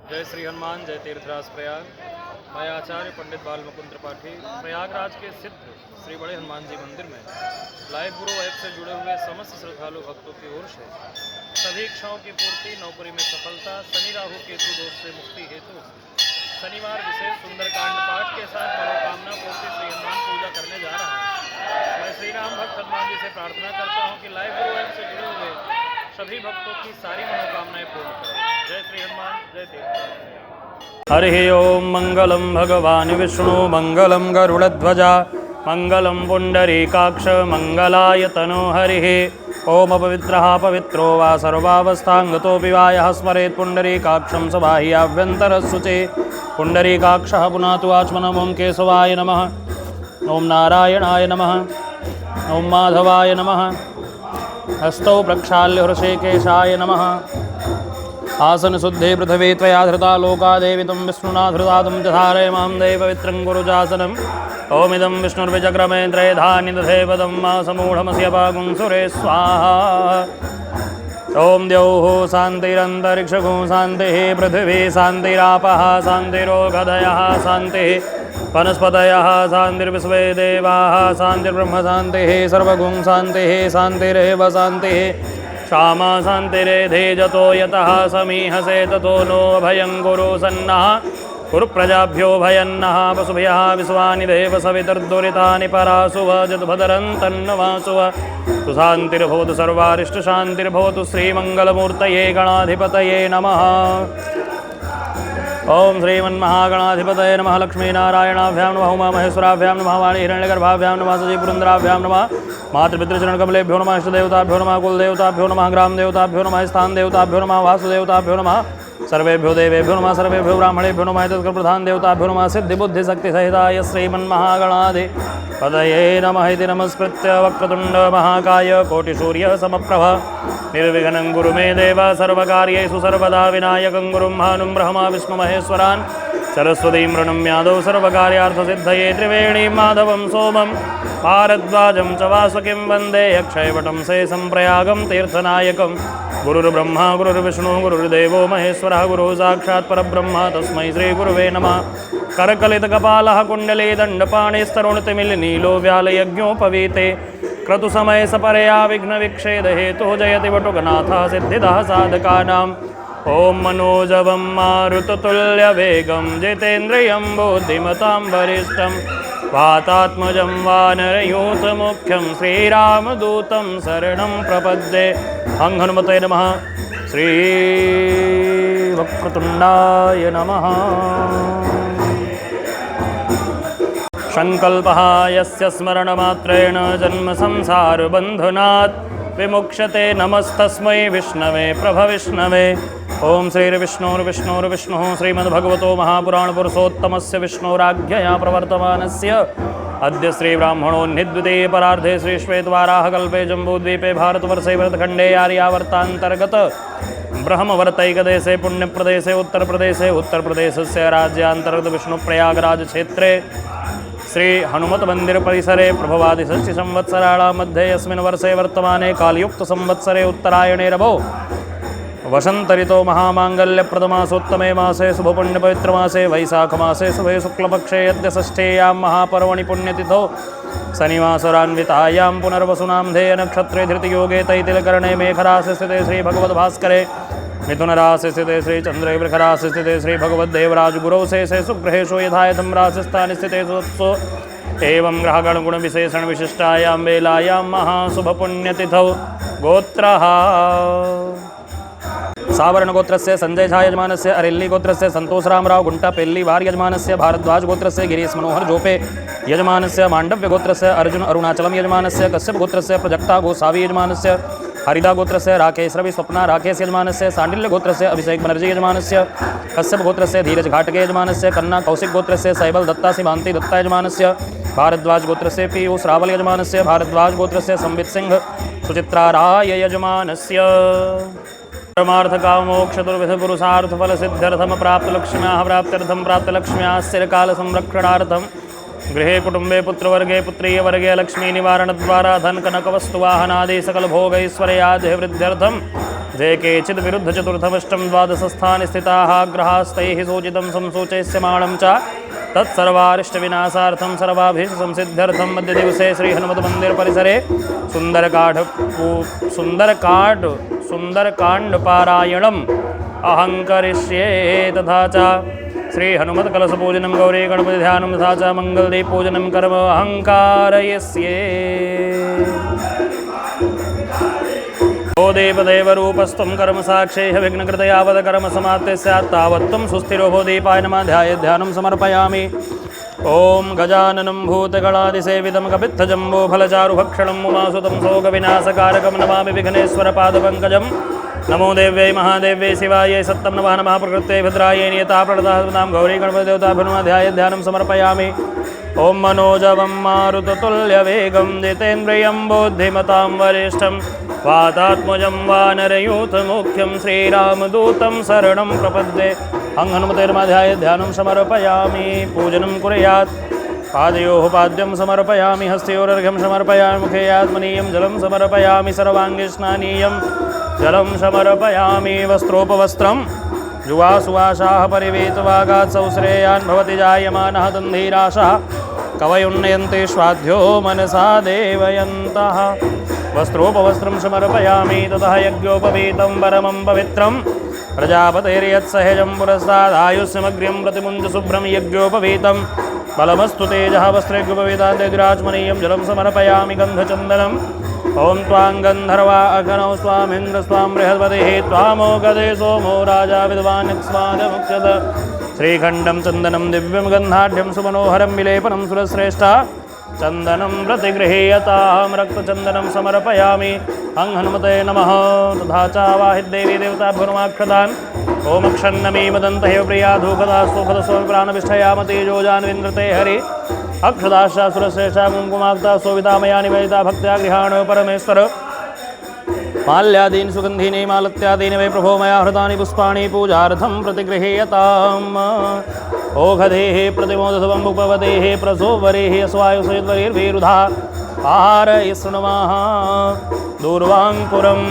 जय श्री हनुमान, जय तीर्थराज प्रयाग। मैं आचार्य पंडित बाल मुकुंद त्रिपाठी प्रयागराज के सिद्ध श्री बड़े हनुमान जी मंदिर में लाइव गुरु ऐप से जुड़े हुए समस्त श्रद्धालु भक्तों की ओर से सभी इच्छाओं की पूर्ति, नौकरी में सफलता, शनि राहु केतु दोष से मुक्ति हेतु शनिवार विशेष सुंदरकांड पाठ के साथ मनोकामना पूर्ति श्री हनुमान पूजा करने जा रहा हूँ। मैं श्री राम भक्त हनुमान जी से प्रार्थना करता हूँ कि लाइव गुरु ऐप से जुड़े हुए सभी भक्तों की सारी मनोकामनाएं पूर्ण करें। जय श्री हनुमान, जय तीर्थराज। हरि ओम। मंगलम भगवान विष्णु, मंगलम गरुड़ध्वजा, मंगलम पुंडरीकाक्ष, मंगलाय तनो हरिः। ओम अपवित्रः पवित्रो वा सर्वावस्थांगतोऽपि वा यः स्मरेत् पुंडरीकाक्षं स बाह्याभ्यन्तरशुचे। पुंडरीकाक्षः पुनातु आचमनम्। ओम केशवाय नमः, ओम नारायणाय नमः, ओम माधवाय नमः। हस्तौ प्रक्षाल्य हृषिकेशाय नमः। आसन शुद्धे पृथिवी त्वया धृता लोका देवितं विष्णुना धृता तं च धारय मां देव पवित्रं गुरुजासनम्। ओमिदं विष्णुर्विचक्रमेन्द्रे धानि दधे पदं मा समूढमस्य पागुं सुरे स्वाहा। ओम द्यौः शान्तिरन्तरिक्षगो शान्तिः, पृथिवी शान्तिरापः शान्तिरोगधयः शान्तिः, वनस्पतयः शान्तिर्विश्वे देवाः शान्तिर्ब्रह्म शान्तिः, सर्वगुं शान्तिः शान्तिरेव शान्तिः। क्षमा शान्तिरेधे जतो यतः समीहसे ततो नो भयं गुरु सन्नः। कुरु प्रजाभ्यो भयन्नः पशुभ्यः विश्वानि देव सवितर्दुरितानि परासुव जद्भदरं तन्नवासुव। सुशान्तिर्भवतु सर्वारिष्टशान्तिर्भवतु। श्रीमङ्गलमूर्तये गणाधिपतये नमः। ओम श्रीमन्महागणाधिपतये नमः। लक्ष्मीनारायणाभ्यां नमः, उमामहेश्वराभ्यां नमः, वाणी हिरण्यगर्भाभ्यां नमः, सजीपुरन्दराभ्यां नमः, मातृपितृचरणकमलेभ्यो नमः, इष्टदेवताभ्यो नमः, कुलदेवताभ्यो नमः, ग्रामदेवताभ्यो नमः, स्थानदेवताभ्यो नमः, वासुदेवताभ्यो नमः, सर्वेभ्यो देवेभ्यो नमः, सर्वेभ्यो ब्राह्मणेभ्यो नमः, तत्प्रधान देवताभ्यो नमः, सिद्धिबुद्धिशक्तिसहिताय श्रीमन्महागणाधिपतये नमः। इति नमस्कृत्य वक्रतुण्ड महाकाय कोटिसूर्यसमप्रभ निर्विघ्नं गुरु मे देव सर्वकार्येषु सर्वदा विनायकं गुरुं भानुं ब्रह्मा विष्णुमहेश्वरान् सरस्वतीं प्रणम्यादौ सर्वकार्यार्थसिद्धये त्रिवेणीं माधवं सोमं भारद्वाजं च वासुकिं वन्दे अक्षयवटं शेषं प्रयागं तीर्थनायकं। गुरुर्ब्रह्मा गुरुर्विष्णु गुरुर्देवो महेश्वरः गुरुः साक्षात् परब्रह्म तस्मै श्रीगुरुवे नमः। करकलितकपालः कुण्डले दण्डपाणिस्तरुणतिमिलनीलो व्यालयज्ञोपवीते क्रतुसमये सपरया विघ्नविक्षेद हेतुः जयति वटुकनाथः सिद्धिदः साधकानाम्। ओम मनोजवं मारुततुल्यवेगं जितेन्द्रियं बुद्धिमतां वरिष्ठं वातात्मजं वानरयूथमुख्यं श्रीरामदूतं शरणं प्रपद्ये। हं हनुमते नमः। श्री वक्रतुण्डाय नमः। संकल्पः यस्य स्मरणमात्रेण जन्म संसारबन्धनात् विमुच्यते। नमस्तस्मै विष्णवे प्रभविष्णवे। ओम श्रीर्विष्णुर्विष्णुर्विष्णुः श्रीमद्भगवतो महापुराणपुरुषोत्तमस्य विष्णोराज्ञया प्रवर्तमानस्य अद्य श्रीब्राह्मणोन्निद्वितीये परार्धे श्रीश्वेतवाराहकल्पे जम्बूद्वीपे भारतवर्षे भरतखण्डे आर्यावर्तान्तर्गत ब्रह्मवर्तैकदेशे पुण्यप्रदेशे उत्तरप्रदेशस्य राज्यान्तर्गत विष्णुप्रयागराज क्षेत्रे श्री हनुमत मंदिर परिसरे प्रभवादि षष्ठी संवत्सराणां मध्ये अस्मिन् वर्षे वर्तमाने कालयुक्त संवत्सरे उत्तरायणे रवौ वसंत ऋतो महामांगल्यप्रदमासोत्तमे मासे शुभपुण्यपवित्रमासे वैशाखमासे शुभे शुक्लपक्षे यद्य षष्ठेयां महापर्वणि पुण्यतिथौ शनिवासरान्वितायां पुनर्वसुनां धेय नक्षत्रे धृतियोगे तैतिलकरणे मेघराशि स्थिते श्रीभगवद्भास्करे मिथुनराशि स्थिते श्रीचन्द्रे वृषराशि स्थिते श्रीभगवद्देवराजगुरौ शेषे सुग्रहेषु यथायथं राशिस्थाने स्थिते सुत्सु एवं ग्रहगणगुणविशेषणविशिष्टायां वेलायां महाशुभपुण्यतिथौ गोत्रः सावर्ण गोत्रस्य संजय झा यजमानस्य अरेल्ली गोत्रस्य संतोष रामराव गुंटा पेल्ली वार यजमानस्य भारद्वाज गोत्रस्य गिरीश मनोहर जोपे यजमानस्य मांडव्य गोत्रस्य अर्जुन अरुणाचलम यजमानस्य कश्यप गोत्रस्य प्रजक्ता गोसावी यजमानस्य हरिदा गोत्रस्य राकेश रवि स्वप्ना राकेश यजमानस्य सांडिल्य गोत्रस्य अभिषेक बनर्जी यजमानस्य कश्यप गोत्रस्य धीरज घाटके यजमानस्य कन्ना कौशिक गोत्रस्य सैबल दत्ता सिमांति दत्ता यजमानस्य भारद्वाज गोत्रस्य पीयूष रावल यजमानस्य भारद्वाज गोत्रस्य संबित सिंह सुचित्रा राय यजमानस्य परमार्थकामोक्षतुर्विधपुरुषार्थफलसिद्ध्यर्थं प्राप्तलक्ष्म्याः प्राप्त्यर्थं प्राप्तलक्ष्म्याः स्थिरकालसंरक्षणार्थं गृहे कुटुंबे पुत्रवर्गे पुत्रीयवर्गे लक्ष्मी निवारणद्वारा धन कनकवस्तुवाहनादि सकल भोगैश्वर्यादि वृद्ध्यर्थं जे केचिद् विरुद्ध चतुर्थमष्टम द्वादशस्थाने स्थिताः ग्रहास्तैः सूचितं संसूचयस्यमाणं च तत्सर्वारिष्टविनाशार्थं सर्वाभीष्टसंसिद्ध्यर्थं मध्यदिवसे श्रीहनुमन्दिरपरिसरे सुन्दरकाण्डपारायणम् अहं करिष्ये। तथा च श्रीहनुमत्कलशपूजनं गौरी गणपतिध्यानं तथा च मङ्गलदीपपूजनं कर्म अहं कारयिष्ये। ओ देवदेवरूपस्त्वं कर्म साक्षेह विघ्नकृत यावत् कर्म समाप्ते स्यात् तावत्त्वं सुस्थिरो भो दीपाय नमः ध्यानं समर्पयामि। ॐ गजाननं भूतगणादिसेवितं कपित्थजम्बोफलचारुभक्षणं उमासुतं शोकविनाशकारकं नमामि विघ्नेश्वरपादपङ्कजं। नमो देव्यै महादेव्यै शिवायै सत्तं नमः नमः प्रकृते भद्रायै नियताप्रदां गौरी गणपतिदेवताभ्यो ध्यानं समर्पयामि। ॐ मनोजवं मारुततुल्यवेगं जितेन्द्रियं बुद्धिमतां वरिष्ठं वातात्मजं वानरयूथमुख्यं श्रीरामदूतं शरणं प्रपद्ये। अहं हनुमतेर्माध्याय ध्यानं समर्पयामि। पूजनं कुर्यात् पादयोः पाद्यं समर्पयामि हस्तयोरर्घ्यं समर्पयामि मुखे आत्मनीयं जलं समर्पयामि सर्वाङ्गे स्नानीयं जलं समर्पयामि। वस्त्रोपवस्त्रं जुवासुवासाः परिवेतवागात् सौश्रेयान् भवति जायमानः दन्धीराशः कवयुन्नयन्ते श्वाध्यो मनसा देवयन्तः। वस्त्रोपवस्त्रं समर्पयामि ततः यज्ञोपवीतं परमं पवित्रं प्रजापतेर्यत्सहजं पुरस्तादायुष्यमग्र्यं प्रतिमुञ्च शुभ्रं यज्ञोपवीतं बलमस्तु तेजः वस्त्रेभ्युपवीतान्तेजराजमनीयं जलं समर्पयामि। गन्धचन्दनम् ॐ त्वां गन्धर्वा अग्नौ स्वामिन्द्र स्वां बृहस्पतिः त्वामो गदे सोमो राजा विद्वान् स्वादमुक्षत। श्रीखण्डं चन्दनं दिव्यं गन्धाढ्यं सुमनोहरं विलेपनं सुरश्रेष्ठा चन्दनं प्रतिगृहीयतां रक्तचन्दनं समर्पयामि। अं हनुमते नमः। तथा च वाहिदेवी देवताभ्युर्माक्षदान् ओम क्षन्नमी मदन्तः प्रिया धूपदा सुखदस्वप्राणविष्ठयाम तेजोजान्विन्द्रते हरि अक्षदाशा सुरश्रेष्ठा कुङ्कुमाक्ता सोविता मया निवेदिता भक्त्या गृहाण परमेश्वर। माल्यादीन् सुगन्धीनि मालत्यादीनि वै प्रभो मया हृतानि पुष्पाणि पूजार्थं प्रतिगृहीयताम्। ओघधेः प्रतिमोदधवम् उपवदेः प्रसोवरेः अस्वायुषयद्वरीर्भिरुधा आहारयिष्णुमः दूर्वाङ्कुरम्।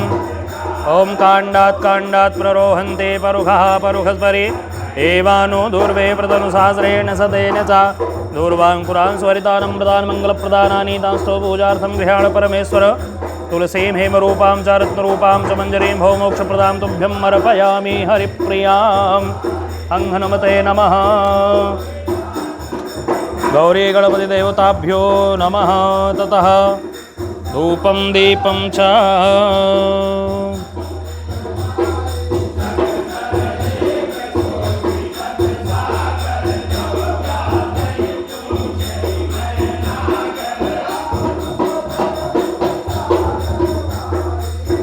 ॐ काण्डात् प्ररोहन्ते परुखः परुखस्परि एवानो दूर्वे प्रतनुसहस्रेण सतेन च दूर्वाङ्कुरान् स्वरितानं प्रदान् मङ्गलप्रदानानि तांस्तो पूजार्थं गृहाण परमेश्वर। तुलसीं हेमरूपां च रत्नरूपां च मञ्जरीं भवमोक्षप्रदां तुभ्यं अर्पयामि हरिप्रियाम्। अं हनुमते नमः। गौरी गणपतिदेवताभ्यो नमः। ततः धूपं दीपं च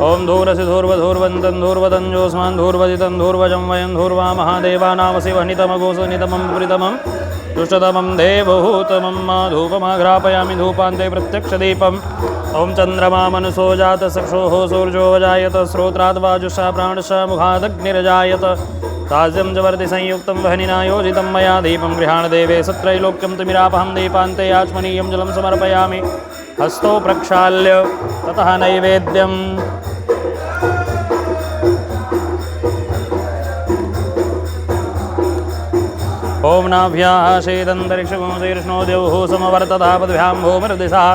ओम धूरसि धूर्वधूर्वन्तं धूर्वदञ्जोऽस्मान् धूर्वदितं धूर्वजं वयं धूर्वा महादेवानामसिवनितमं प्रीतमं दुष्टतमं देवहूतमं मा धूपमाघ्रापयामि धूपान्ते प्रत्यक्षदीपम्। ओम चन्द्रमा मनसो जातचक्षुः सूर्यो जायत श्रोत्राद् वाजुषा प्राणशः मुखादग्निरजायत ताज्यं च वर्ति संयुक्तं वह्निना योजितं मया दीपं गृहाण देवे सत्रैलोक्यं तिमिरापहं दीपान्ते आचमनीयं जलं समर्पयामि हस्तो प्रक्षाल्य। ततः नैवेद्यम् ओम नाभ्याशेदन्तरिक्षगुंशीर्ष्णो द्यौः समवर्तता पद्भ्यां भूमिर्दिशः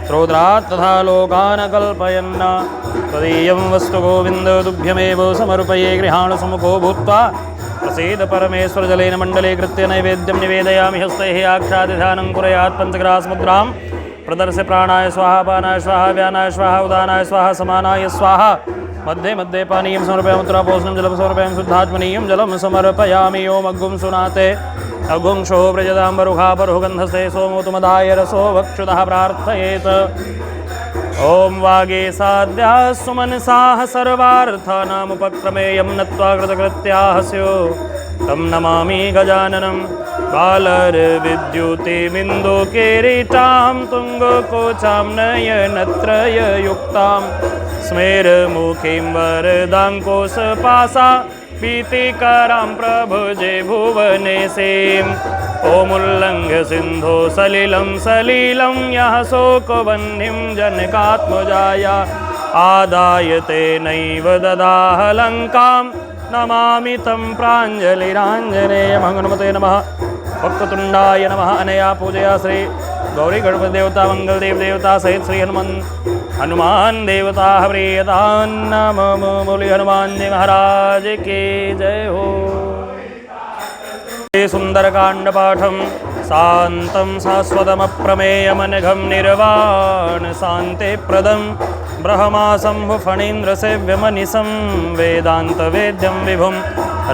श्रोत्रात् तथा लोकान् कल्पयन् त्वदीयं वस्तु गोविन्द तुभ्यमेव समर्पये गृहाण सुमुखो भूत्वा प्रसीद परमेश्वर। जलेन मण्डले कृत्य नैवेद्यं निवेदयामि हस्तैः आक्षादिध्यानं कुर्यात् पञ्चग्रासमुद्रां प्रदर्श्य प्राणाय स्वाहा पानाय स्वाहा व्यानाय स्वाहा उदानाय स्वाहा समानाय स्वाहा मध्ये मध्ये पानीयं समर्पयामि उत्तरापोषणं जलं समर्पयामि शुद्धात्मनीयं जलं समर्पयामि। ओम अग्गुं सुनाते अगुंशो व्रजदाम्बरुखा बरुगन्धसे सोमोतुमदाय रसो वक्षुतः प्रार्थयेत्। ओम वागे साध्याः सुमनसाः सर्वार्थानामुपक्रमेयं नत्वा कृतकृत्याः स्यो तं नमामि गजाननं बालर्विद्युतिबिन्दुकिरीटां तुङ्गकोचां नयनत्रययुक्तां स्मेरमुखीं वरदाङ्कोशपासा भीतिकरां प्रभुजे भुवनेशीम्। ओमुल्लङ्घ्य सिन्धो सलिलं सलीलं यः शोकवह्निं जनकात्मजाया आदाय तेनैव ददाह लङ्कां नमामि तं प्राञ्जलिराञ्जनेयं हनुमते नमः। वक्रतुण्डाय नमः। अनया पूजया श्री गौरी गणपति देवता मंगल देव देवता सहित श्री हनुमान देवता प्रियतां नमो। बोले हनुमान जी महाराज की जय हो। सुंदरकांड पाठम शांतं शाश्वतमप्रमेयमनघं निर्वाण शांति प्रदं ब्रह्माशंभु फणीन्द्र सेव्यमनिशं वेदांत वेद्यं विभुं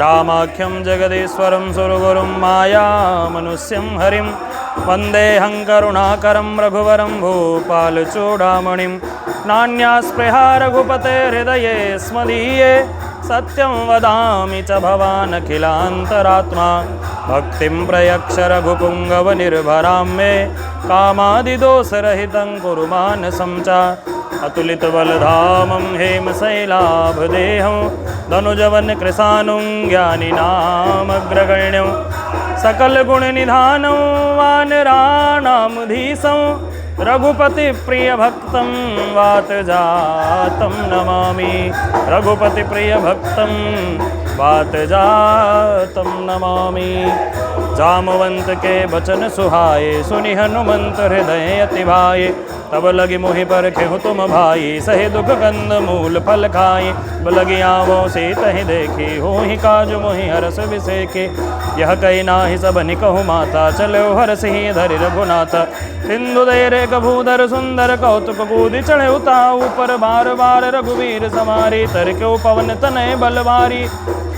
रामाख्यं जगदीश्वरं सुरगुरुं मायामनुष्यं हरिं वन्देऽहं करुणाकरं रघुवरं भूपालचूडामणिं नान्यास्पृहा रघुपते हृदये स्मदीये सत्यं वदामि च भवान् अखिलान्तरात्मा भक्तिं प्रयक्ष रघुपुङ्गवनिर्भरां मे कामादिदोषरहितं कुरु मानसं च अतुलितबलधामं हेमशैलाभदेहं धनुजवनकृशानुं ज्ञानिनामग्रगण्यं सकलगुणनिधानं वानराणामधीशं रघुपतिप्रियभक्तं वातजातं नमामि। रघुपतिप्रियभक्तं वातजातं नमामि। जामवंत के बचन सुहाए सुनि हनुमंत हृदय अति भाए तब लगी मोहि पर खेहु तुम भाई सहे दुख कंद मूल फल खाए लगी आवो से तहि देखी हो ही काज मोहि हरस विसेखे यह कही नाही सब निकहु माता चलो हरस ही धरि रघुनाथ सिंधु दे रे कभूधर सुंदर कौतुक कूदि चढ़े उताऊ पर बार बार रघुवीर समारी तरक्यो पवन तनय बलवारी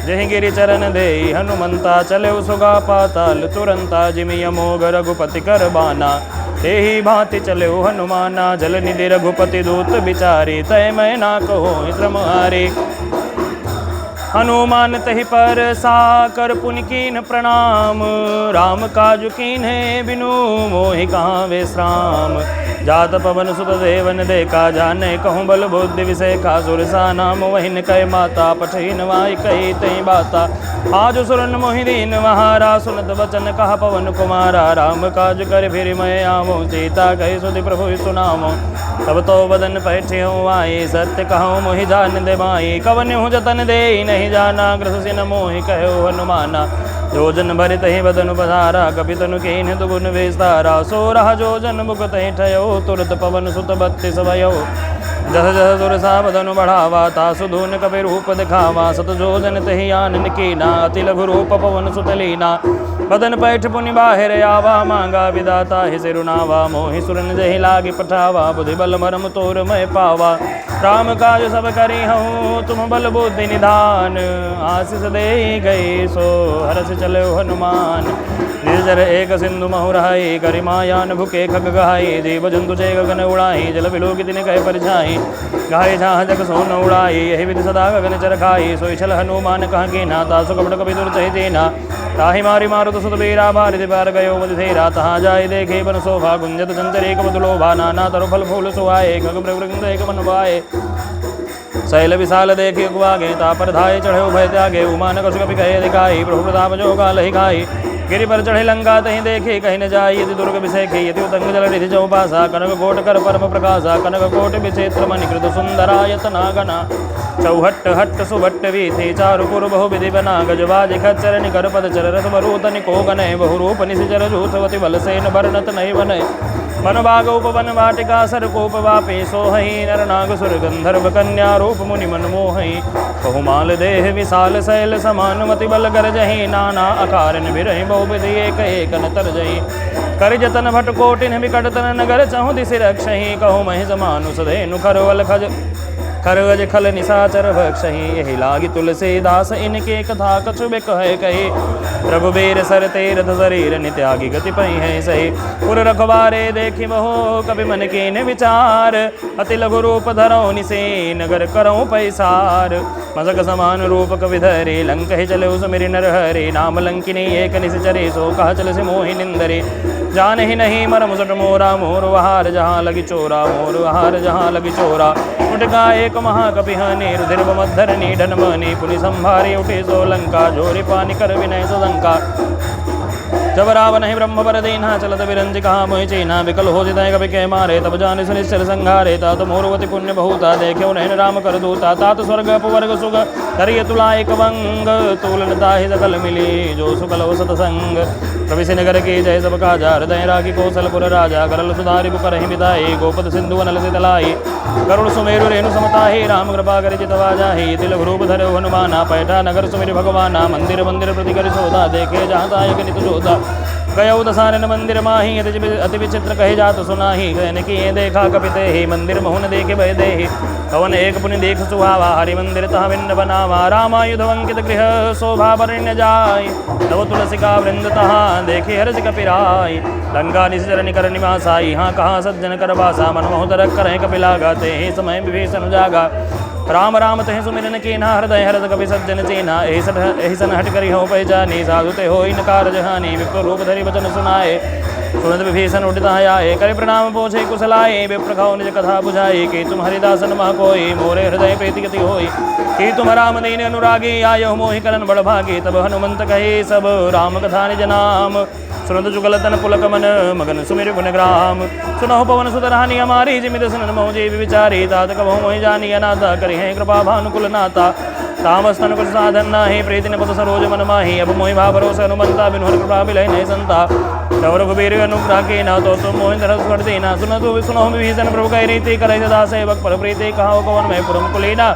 जहि गिरि चरण दे हनुमंता चले सुगा पाताल तुरंता जिमि अमोघ रघुपति कर बाना तेहि भांति चले हनुमाना जल निधि रघुपति दूत बिचारी तय मैं ना कहो त्रमहारी हनुमान तहि पर साकर पुनि कीन प्रणाम राम काजु कीन्हे बिनु मोहि कहाँ विश्राम जात पवन सुत देवन देखा जाने कहूँ बल बुद्धि विषय का सुरसा नाम वहिन कह माता पठिन वाई कही तई बाता आज सुरन मोहि दीन महारा सुनत वचन कहा पवन कुमारा राम काज कर फिर मैं आवो सीता कही सुधि प्रभु सुनामो तब तो बदन पैठ्यो आई सत्य कहूँ मोहि जान दे माई कवन हूँ जतन दे नहीं जाना ग्रस न मोहि कहो हनुमाना जोजन भरित ही बदन पधारा कपितनु कीन दुगुन विस्तारा सोरह जोजन मुकुत ही ठयो तुरत पवन सुत बत्तीस भयो जस जस तुरसा बदनु बढ़ावा तासु धून कपि रूप दिखावा सत जोजन तहि आनन कीना अति लघु रूप पवन सुत लीना बदन पैठ पुनि बाहिर आवा मांगा विदाता ही सिरुनावा मोहि सुरन जहि लागी पठावा बुद्धि बल मरम तोर मैं पावा राम काज सब करी हूँ तुम बल बुद्धि निधान आशीष दे गई सो हरस चले हनुमान निर्जर एक सिंधु महुराई गरिमायान भुके खग गहाई जीव जंतु चे गगन उड़ाई जल बिलोक तिन कह परिछाई गाय जहाँ जग सोन उड़ाई यही विधि सदा गगन चर खाई सोई छल हनुमान कहाँ की ना तासु कपट कपि दुर चहि देना ताहि मारी मारुत सुत बीरा बारिधि पार गयो मधेरा तहाँ जाय देखे बन शोभा गुंजत जंतर एक बदलोभा नाना तरु फल फूल सुहाए खग मृग एक मन बाए शैल विशाल देखे गुआगे तापर धाये चढ़े भय त्यागे उमान कसु कपि कहे दिखाई प्रभु प्रताप जो गाल ही खाई गिरि पर चढ़े लंका तहीं देखे कहीं न जाई यदि दुर्ग विषेखे यदि उतंग जल निधि चौपासा कनक कोट कर परम प्रकाशा कनक कोट विचित्र मणिकृत सुंदरायतना गना चौहट्ट हट्ट सुभट्ट वीथि चारु पुर बहु विधि बना गजबाज खच्चर निकर पद चर रस बरूत निको गनय बहुरूप निशिचर जूथवति बल सेन बरनत नहीं बनय मन बाग उपवन वाटिका सरकोप वापे सोहई नर नाग सुर गंधर्व कन्या रूप मुनि मन मोहई बहुमाल देह विशाल शैल समान मति बल गर जही नाना अकारन बिरहि बहुविधि एक एक न तर जही कर जतन भट कोटिन विकट तन नगर चहु दिशि रक्षहि कहु महि समानुष धेनु खरवल खज खरगज खल निशाचर भक्षहि यही लागी तुलसीदास इनके कथा कछु कहे कही रघुबीर सर तेरथ शरीर नित्यागी गति पही है सही पुर रखबारे देखी बहो कभी मन कीन विचार अति लघु रूप धरो निसे नगर करऊँ पैसार मजक समान रूप कवि धरे लंक ही चले सुमिरि नर हरे नाम लंकिनी एक निशचरे सो कह चल से मोहि निंदरे जान ही नहीं मरम सुट मोरा मोर वहार जहाँ लगी चोरा मोर वहार जहाँ लगी चोरा उठका एक महाकपि हनि रुधिर मद्धर नीडन मणि पुनि संभारी उठे सो लंका जोरी पानी कर विनय सदंका जब रावण ही ब्रह्म पर दीना चलत विरंज कहा मोहि चीना विकल हो जितय कवि के मारे तब जान सुनिश्चर संघारे तात मोरवती पुण्य बहुता देखे नैन राम कर दूता तात स्वर्ग अपवर्ग सुग करिय तुला एक वंग तूलन ताहि सकल मिली जो सुकल वसत संग प्रविशि नगर की जय सब काजा हृदय राखी कौशलपुर राजा करल सुधारि बुकर ही बिताई गोपद सिंधु नल से तलाई करुण सुमेरु रेणु समताहि राम कृपा करि चितवा जाहि तिल रूप धरे हनुमाना पैठा नगर सुमेर भगवाना मंदिर मंदिर प्रति करि सोदा देखे जहाँ तायक नित जोता गयो दसानन मंदिर माही अति विचित्र कहे जात सुनाही कहने की देखा कपिते ही मंदिर मोहन देखे भय दे कवन एक पुण्य देख सुहावा हरि मंदिर तह भिन्न बनावा रामायुध अंकित गृह शोभा वरण्य जाय तव तुलसी का वृंद तहा देखे हर्ष कपिराय लंका निश्चर निकर निवासाई हाँ कहाँ सज्जन कर वासा मनमोहतर करें कपिला गाते ही समय विभीषण जागा राम राम तह सुमिरन कीना हृदय हरद कपि सज्जन चीना एहि सन हट करी हो पहचानी साधु ते हो इन कारज हानि विप्र रूप धरि वचन सुनाए सुनत विभीषण उठित आए करि प्रणाम पूछे कुशलाए विप्र खाओ निज कथा बुझाई कि तुम हरिदासन मह कोई मोरे हृदय प्रीति गति होई कि तुम राम दीन अनुरागी आयो मोहि करन बड़ भागी तब हनुमंत कहे सब राम कथा निज नाम सुनत जुगल तन पुलक मन मगन सुमिर गुण ग्राम सुनहु पवन सुत रानी हमारी जिमित सुनन मौजे विचारी तात कबहु मोहि जानी अनाथा करि है कृपा भानुकुल नाता तामस्तन कुछ साधन नाही प्रीति न पद सरोज मन माही अब मोहि भा भरोस हनुमंता बिनु हर कृपा मिलै नहीं संता तव रघुबीर अनुग्रह के ना तो तुम मोहि धरस कर देना सुनहु विभीषण प्रभु कहि रीति करे सदा सेवक पर प्रीति कहाओ कवन में पुरम कुलीना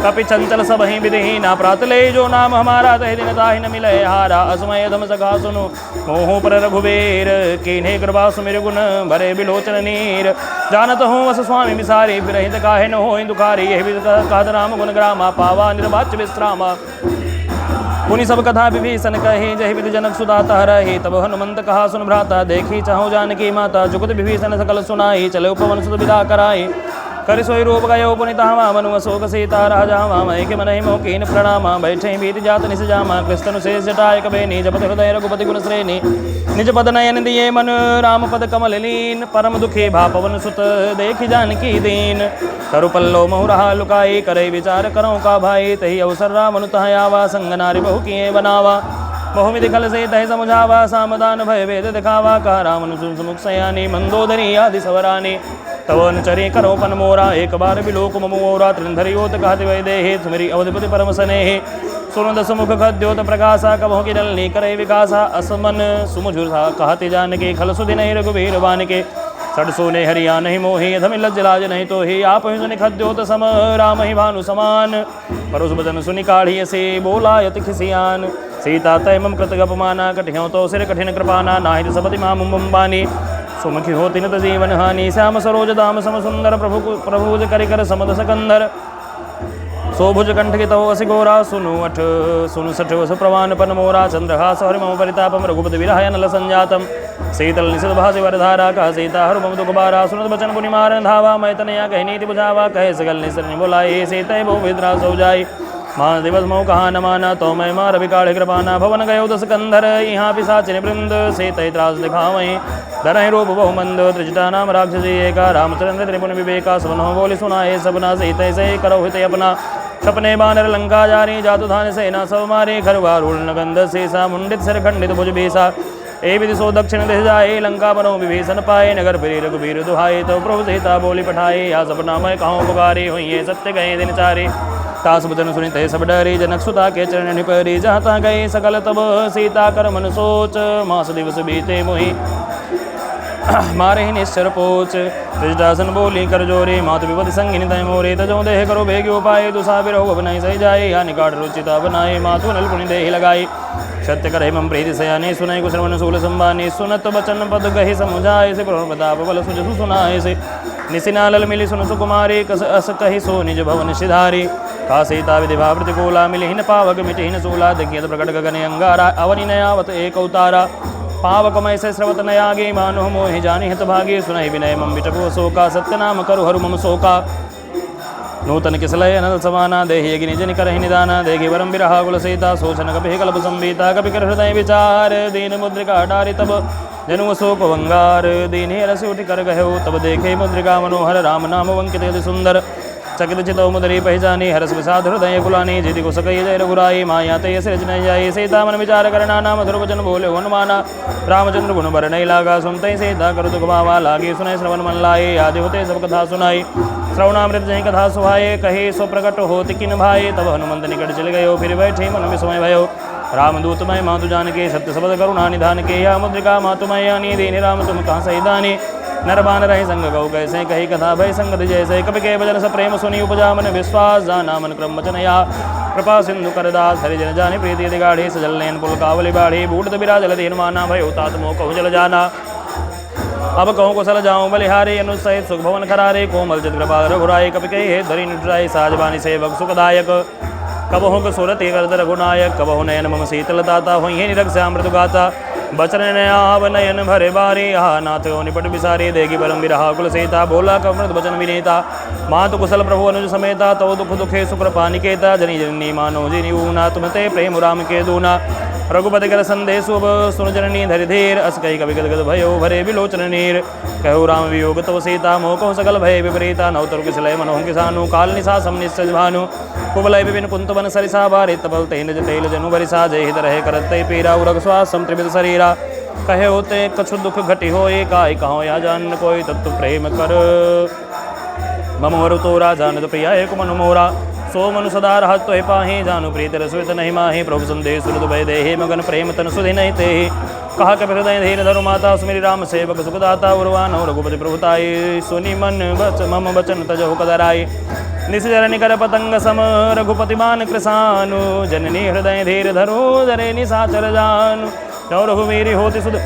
कपि चंचल सब ही विधिहीना प्रात ले जो नाम हमारा तहि दिन ताहि न मिले हारा असमय धम सखा सुनु मोहु पर रघुबीर कीन्हे कृपा सुमिर गुण भरे बिलोचन नीर जानत हूँ वस स्वामी विसारी विरहित काहे न होई दुखारी यही विद कहत राम गुण ग्रामा पावा निर्वाच्य विश्रामा पुनि सब कथा विभीषण कही जहि विधि जनक सुता तहरहि तब हनुमंत कहा सुन भ्राता देखी चाहु जानकी माता जुगत विभीषण सकल सुनाई चले उपवन सुत विदा कराई करि सोई रूप गयो पुनि तावा मनु अशोक सीता राजा वामय के मनहि मोकीन प्रणामा बैठे बीत जात निस जामा कृष्ण शेष जटाय कबेनी जपत हृदय रघुपति गुण श्रेणी निज पद नयन दिए मन राम पद कमल लीन परम दुखी भा पवन सुत देखि जानकी दीन करु पल्लो महु रहा लुकाई करे विचार करो का भाई तही अवसर रामनु तह आवा संग नारी बहु किए बनावा बहुविधि खल से तह समुझावा सामदान भय वेद दिखावा कहा रामनु सुमुख सयानी मंदोदरी आदि सवरानी तव अनुचरी करो पन मोरा एक बार बिलोक ममोरा त्रिंधरियोत कहते वै देहे सुमरी अवधिपति परम स्नेहे सुनद सुमुख खद्योत प्रकाशा कबहु की डलनी करे विकासा असमन सुमुझुर कहते जान के खल सुधि नहीं रघुबीर बान के सड़सो ने हरिया नहीं मोही धमि लज्ज लाज नहीं तो ही आप ही सुनि खद्योत सम राम ही भानु समान परोस बदन सुनि काढ़ी से बोला यति खिसियान सीता तय मम कृत अपमाना कठियों तो सिर कठिन कृपाना नाहित सपति माम मुंबानी सुमुखी होती न जीवन हानि श्याम सरोज दाम सम सुंदर प्रभुज करिकर समद सकंदर सोभुज कंठ के तव असि गोरा सुनु अठ सुनु सठ वस प्रवान पन मोरा चंद्रहास हरि मम परितापम रघुपति विरहाय नल संजातम शीतल निशित भासि वरधारा कह सीता हरु मम दुख बारा सुनत बचन पुनि मारन धावा मैं तनया कहि नीति बुझावा कहे सगल निसरनि बोलाए सीतय बहु विद्रा सो जाई माँ दिवस मोह कहा न माना तो मैं मार विकाढ़ कृपाना भवन गयो दस कंधर यहाँ पिशाचिन वृंद से तय त्रास दिखावई धरहि रूप बहुमंद त्रिजटा नाम राक्षसी एका रामचंद्र त्रिपुन विवेका सुनो बोली सुनाए सबना से तय से करो हित अपना सपने बानर लंका जारी जातु धान सेना सब मारे खरवा रूल नगंध शेषा मुंडित सिर खंडित भुज बेसा ए विधि सो दक्षिण दिश जाए लंका बनो विभीषण पाए नगर फिरे रघुबीर दुहाए तो प्रभु सीता बोली पठाए या सपना मैं कहूँ पुकारे हुई सत्य गए दिन चारे तास बचन सुनित सब डरे जनक सुता के चरण निपरी जहाँ गए सकल तब सीता कर मन सोच मास दिवस बीते मोहि मारे ही निश्चर पोच त्रिजटासन बोली कर जोरे मात विपद संगिनी तय मोरे तजो देह करो भेग उपाय दुसा बिरोग बनाई सही जाए या निकाट रुचिता बनाए मातु नल पुनि देहि लगाई सत्य कर मम प्रीति सयानी सुनाई कुशल सूल संबानी सुनत बचन पद गहि समुझाए से प्रताप बल सुजसु सुनाए से निशिनालल मिली सुन सुकुमारी कस अस कहि सो निज भवन सिधारी का सीता विधिभा प्रतिकूला मिलिहीन पावक मिटिहीन सूला देखियत प्रकट गगन अंगारा अवनि नयावत एक अवतारा पावक मय से स्रवत नयागे मानो मोहि जानी हित भागे सुनहि विनय मम विटपो शोका सत्य नाम करु हरु मम शोका नूतन किसलय नल समाना देहि यज्ञ जन करहि निदाना देहि वरम विरहा कुल सीता शोचन कपि कल्प संबीता कपि कर हृदय विचार दीन मुद्रिका डारि तब जनु शोक वंगार दीन रस उठि कर गहो तब देखे मुद्रिका मनोहर राम नाम वंकित यति सुंदर चकित चितो मुदरी पहचानी हरस विषाद हृदय कुलानी जिति को सकई जय रघुराई माया तय सिरज नहीं जाई सीता मन विचार करना नाम मधुर वचन बोले हनुमाना रामचंद्र गुण बर नहीं लागा सुनते सीता कर दुख भावा लागे सुने श्रवण मन लाए आदि होते सब कथा सुनाई श्रवणामृत जही कथा सुहाये कहे सो प्रकट होति किन भाई तब हनुमंत निकट चल गयो फिर बैठे मन में समय भयो रामदूत मय मातु जान के सत्य शब्द करुणा निधान के या मुद्रिका मातु मयानी दीन राम तुम कहाँ सही दानी नरबान रही संग गौ कैसे कही कथा भय संगत जैसे कवि के भजन स प्रेम सुनी उपजा मन विश्वास जाना मन क्रम वचन या कृपा सिंधु करदास हरिजन जानी प्रीति दिगाढ़ी सजल नयन पुल कावली बाढ़ी बूढ़ बिराज लधीन माना भय उतात मोह कहु जल जाना अब कहूँ कुशल जाऊँ बलिहारी अनुसहित सुख भवन खरारे कोमल चित कृपा रघुराई कपि के हे धरी निटराई साजबानी सेवक सुखदायक कबहुक सुरत करद रघुनायक कबहु नयन मम शीतल दाता हुई निरक्षामृत गाता बचन नयाव नयन भरे बारी हा नाथ निपट बिसारी देगी परम बिरहा कुल सीता बोला कमृत बचन विनेता मातु कुशल प्रभु अनुज समेता तव दुख दुखे सुकृपा निकेता जनी जननी मानो जिनी ऊना तुमते प्रेम राम के दूना रघुपति कर संदेश सुन जननी धरि धीर अस कही कवि गदगद भयो भरे विलोचन नीर कहु राम वियोग तव सीता मोह कहु सकल भय विपरीता नवतरु किसलय मनोह किसानु काल निशा सम निश्चय भानु कुबलय विपिन कुंत बन सरिसा बारे तबल तेन तेल जनु बरिसा जय हित रहे करते पीरा उरग श्वास संत्रिवित शरीरा कहे होते कछु दुख घटी होए काय कहो या जान कोई तत्व प्रेम कर मम वरु तोरा जानत प्रिया एक मनु मोरा सो मनु सदा रहत तो पाहि जानु प्रीत रसुत नहीं माहि प्रभु संदेश सुरत भय देहि मगन प्रेम तन सुधि नहीं तेहि कहा के हृदय धीर धरु माता सुमिरि राम सेवक सुखदाता उर्वान रघुपति प्रभुताई सुनि मन बच मम बचन तजहु कदराई निशरण कर पतंग सम रघुपति मान कृसानु जननी हृदय धीर धरु धरे निशाचर जानु जो रघुवीर होति सुध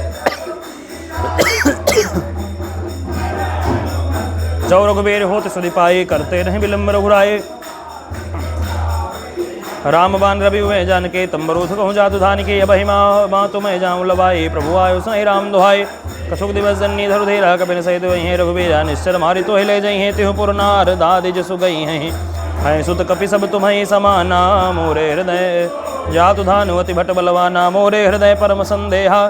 जो रघुवीर होति सुधि पाई करते नहीं विलम्ब रघुराए राम बान रवि हुए जान के तम्बरूथ कहूँ जातु धान के अब माँ तुम्हें जाऊँ लवाई प्रभु आयो सही राम दुहाई कछुक दिवस जन्नी धरु धीरा कपिन सहित वही रघुबीरा निश्चर मारी तो ले जई हैं तिहु पुरनार दादी जसु गई हैं सुत कपि सब तुम्हें समाना मोरे हृदय जातु धानुवति भट बलवाना मोरे हृदय परम संदेहा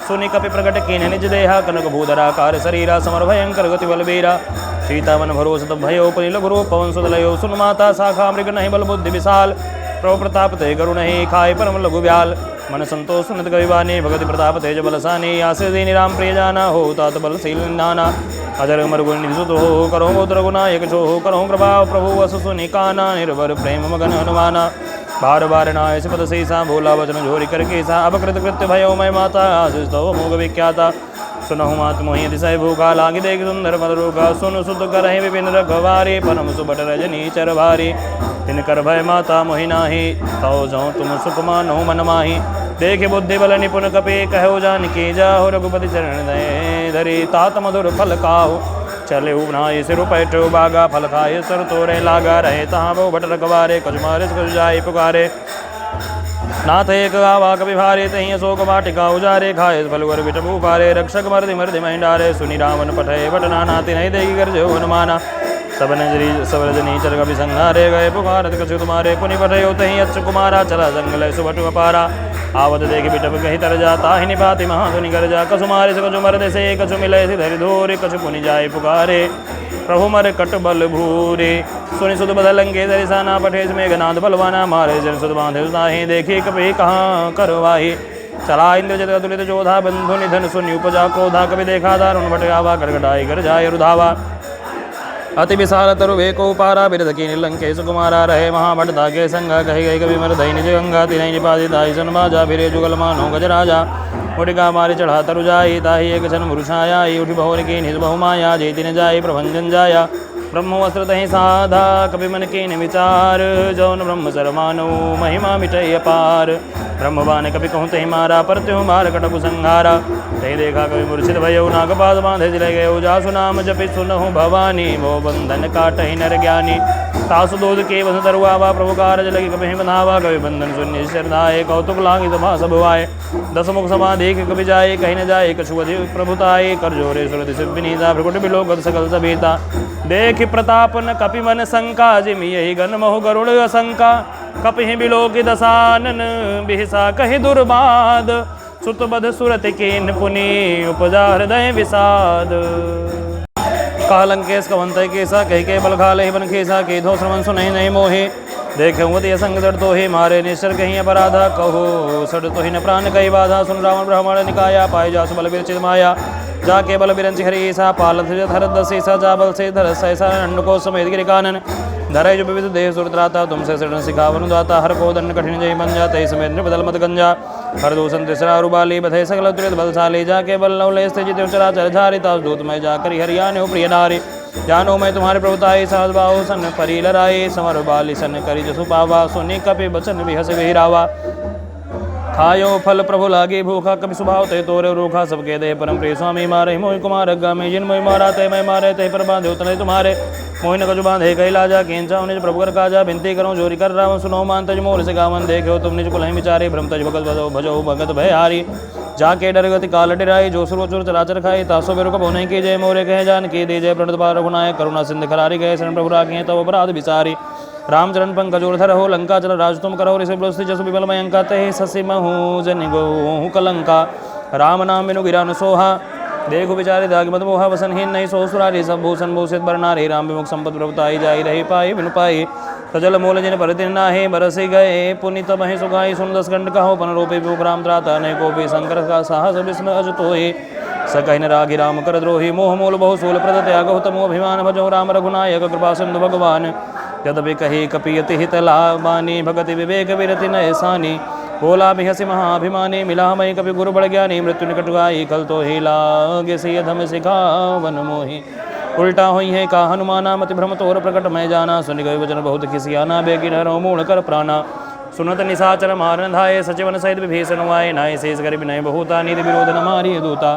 सुनि कपि प्रकट कीन निज देहा कनक भूधराकार शरीरा समर भयंकर गति बलबीरा सीतावन भरोस तब भयो परि लघु रूप पवन सुदलयो सुन माता शाखा मृग नहीं बल बुद्धि विशाल प्रभु प्रताप ते गरु नहीं खाए परम लघु ब्याल मन संतोष सुनत कविवानी भगति प्रताप तेज बलसानी आसे दीनी राम प्रिय जाना हो तात बलशील नाना अजर मर गुण निसुत हो करो मोद रघुनायक जो हो करो कृपा प्रभु वसु सुनि काना निर्भर प्रेम मगन हनुमाना बार बार नाय पद सीसा भोला वचन झोरी करके सा अपकृत कृत्य भयो मैं माता आशीष तव मोग विख्याता सुनहु मात मोहि दिशय भूखा लागी देख सुंदर मदरूखा सुन सुत करहि विपिन रखवारी परम सुबट रजनी चर भारी तिनकर भय माता मोहि नाही तौ जौ तुम सुख मानो मन माही देख बुद्धि बल निपुण कपि कहो जान की जाहो रघुपति चरण दय धरी तात मधुर फल काहु चले उनाई सिर पैठो बागा फल खाए सर तोरे लागा रहे तहाँ बहु भट रखवारे कुछ मारे कुछ जाए पुकारे नाथ एक गावा कभी भारे तही अशोक वाटिका उजारे खाए फलवर विटभू पारे रक्षक मर्दि मर्दि महिंडारे सुनि रावण पठय बटना नाति नहीं देगी कर जो हनुमाना सब रजनी चर कभी संहारे गए पुकारत कछु तुम्हारे पुनि पठयो तही अच्छ कुमारा चला जंगल सुभटु अपारा आवत देख बिटप कही तर जाता ही निपाति महाधुनि कर जा कसु मारे से कछु मर्द से कछु मिले से धरि धोरे कछु पुनि जाए पुकारे प्रभु मर कट बल भूरे सुनि सुध बदलंगे दरिसाना पठेस में गनाद बलवाना मारे जन सुध बांधे नाही देखी कभी कहाँ करवाही चला इंद्र जत अतुलित जोधा बंधु निधन सुनि उपजा क्रोधा कभी देखा दारुण भटकावा करकटाई कर जाय रुधावा अति विशाल तरु वेको पारा बिरध की निलंके सुकुमारा रहे महाभटता के संगा कही गई कभी मर दही निज गंगा तिनहि निपाति दाई सन बाजा फिरे जुगल मानो गजराजा उठिका मारी चढ़ा तरु जाई ताही एक छन मुरुषाया उठि बहुर की निज बहुमाया जेति न जाई प्रभंजन जाया ब्रह्म वस्त्र तहि साधा कभी मन के विचार जौन ब्रह्म सरमानो महिमा मिटय अपार ब्रह्मवान कभी कहूँ तहि मारा पर त्यों मार कटपु संहारा तही देखा कभी मूर्छित भयो नागपाद बांधे जिले गयो जासु नाम जपि सुनहु भवानी वो बंधन काटहि नर ज्ञानी तासु दूध के बंध तरुआवा प्रभु कारज लगी कभी बंधावा कभी बंधन शून्य शरदाए कौतुक लांगी सभा सब आए दस मुख सभा देख कभी जाए कहीं न जाए कछु अधिक प्रभुताए कर जोरे सुरति सिद्ध विनीता प्रकुट बिलोक सकल सभीता देख प्रताप न कपि मन शंका जिमि यही गण महु गरुड़ असंका कपि बिलोकि दसानन बिहसा कहि दुर्बाद सुत बध सुरति कीन पुनि उपजा हृदय विषाद कहा लंकेश कवंतय केसा कह के बल खा ले बन खेसा के धो श्रवण सुनहि नहीं मोहे देखे वती असंग दर तो ही मारे निश्चर कहीं अपराधा कहो सड़ तो ही न प्राण कही बाधा सुन रावण ब्राह्मण निकाया पाए जासु बल विरचित माया जाके बल बिरंच हरी सा पालत धर दसेसा जा बल से धर सहसा नंड को समेत गिर कानन धरे जो विविध देह सुरत्राता तुमसे शरण सिखावन दाता हर को दंड कठिन जय बन जाते समेत बदल मत गंजा हर दूषण तिसरा रुबाली बधे सकल तुरित बलशाली जाके बल लवले स्थित जित चराचर झारी तास दूत में जाकर हरियाणा प्रिय नारी जानो मैं तुम्हारे प्रभुताई सहज बाहु सन परी लराई समर बाली सन करी जसु पावा सुनी कपि बचन बिहस बिहरावा खायो फल प्रभु लागे भूखा कभी स्वभाव ते तोरे रूखा सबके दे परम प्रिय स्वामी मारे मोहि कुमार अग्गा में जिन मोहि मारा ते मैं मारे ते पर बांधे उतने तुम्हारे मोहि न कजु बांधे कही लाजा केंचा निज प्रभु कर काजा बिनती करो जोरी कर रावण सुनो मान तज मोर से गावन देखो तुम निज कुल विचारे भ्रम तज भगत भजो भजो भगत भय हारी जाके डर गति काल डराई जो सुरो चुर चराचर खाई तासो बेरु को नहीं की जय मोरे कहे जान की दे जय प्रणत पार रघुनायक करुणा सिंध खरारी गए शरण प्रभु राखिए तब अपराध विचारी रामचरण पंकजोर हो लंका चल राज तुम करो ऋषि ब्रस्ति जसु विबल मयंका ते ससी महु जनि गो कलंका राम नाम बिनु गिरा न सोहा देखो विचारे दाग मत मोहा वसनहीन नहीं सो सुरारी सब भूषण भूषित बरनारी राम विमुख संपत प्रभुताई जाई रही पाई बिनु पाई सजल मूल जिन परतिन नाहे बरसी गए पुनित महि सुगाई सुन दस गंड कहो पन रूपी राम त्राता ने को भी शंकर का साहस विष्णु अज तोहि सकहि न रागी राम कर द्रोही मोह मूल बहु सूल प्रद त्याग तमो अभिमान भजो राम रघुनायक कृपा सिंधु भगवान यद्यपि कही कपियति हित लाबानी भगति विवेक विरति न ऐसानी बोला बिहसी महाभिमानी मिला मई कपि गुरु बड़ ज्ञानी मृत्यु निकट गाई कल तो ही लागे से धम सिखावन मोहि उल्टा हुई है का हनुमाना मति भ्रम तोर प्रकट मैं जाना सुन गए वचन बहुत खिसियाना बेगी नरो मूल कर प्राणा सुनत निशाचर मारन धाये सचिवन सहित विभीषण वाय नाय शेष कर विनय बहुता निधि विरोध न मारी दूता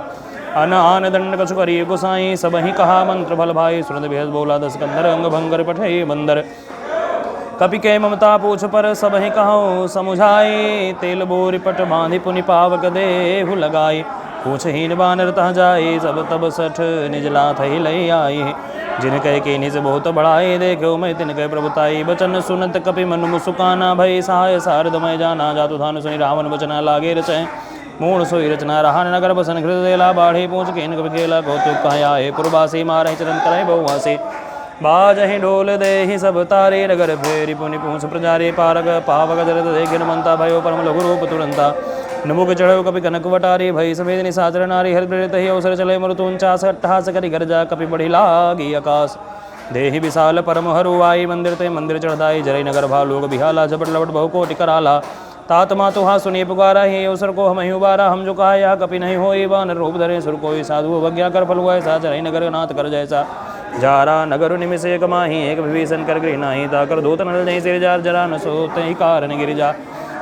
अन आन दंड कछु करी गुसाई सब ही कहा मंत्र भल भाई सुनत बेहद बोला दस कंदर अंग भंगर पठे बंदर कपि के ममता पूछ पर सब ही कहो समुझाए तेल बोरी पट बांधि पुनि पावक देहु लगाई पूछहीन बानर तह जाए सब तब सठ निज लाथ ही लई आई जिन कह के निज बहुत बढ़ाए देखो मैं तिन कह प्रभुताई बचन सुनत कपि मनु मुसुकाना भय सहाय सारद मैं जाना जातु धान सुनि रावण बचना लागे रचय मूण सोई रचना रहा नगर बसन हृदय देला बाढ़े पूछ के कपि केला कौतुक कहा पुरवासी मारे चरण करे बहुवासी बाजहि ढोल देहि सब तारे नगर फेरी पुनि पूछ प्रजारे पारग पावक जरद देखिन मनता भयो परम लघु रूप तुरंता नमुक चढ़ो कपि कनक वटारी भई समेत निशाचर नारी हर प्रेरित ही अवसर चले मरुतु 49 अट्ठहास करि गर्जा कपि बढ़ी लागी आकाश देहि विशाल परम हरुआई मंदिर ते मंदिर चढ़दाई जरई नगर भालोग बिहाला झपट लपट बहु कोटि कराला तात मातु हा सुनिए पुकारा ही अवसर को हम ही उबारा हम जो कहा यह कपि नहीं होई बानर रूप धरे सुर कोई साधु अवज्ञा कर फल हुआ ऐसा जरई नगर नाथ कर जैसा जारा नगर निमिष एक माही एक विभीषण कर गृह नाही ताकर दूत नल नहीं सिर जार जरा न सोते ही कारण गिरिजा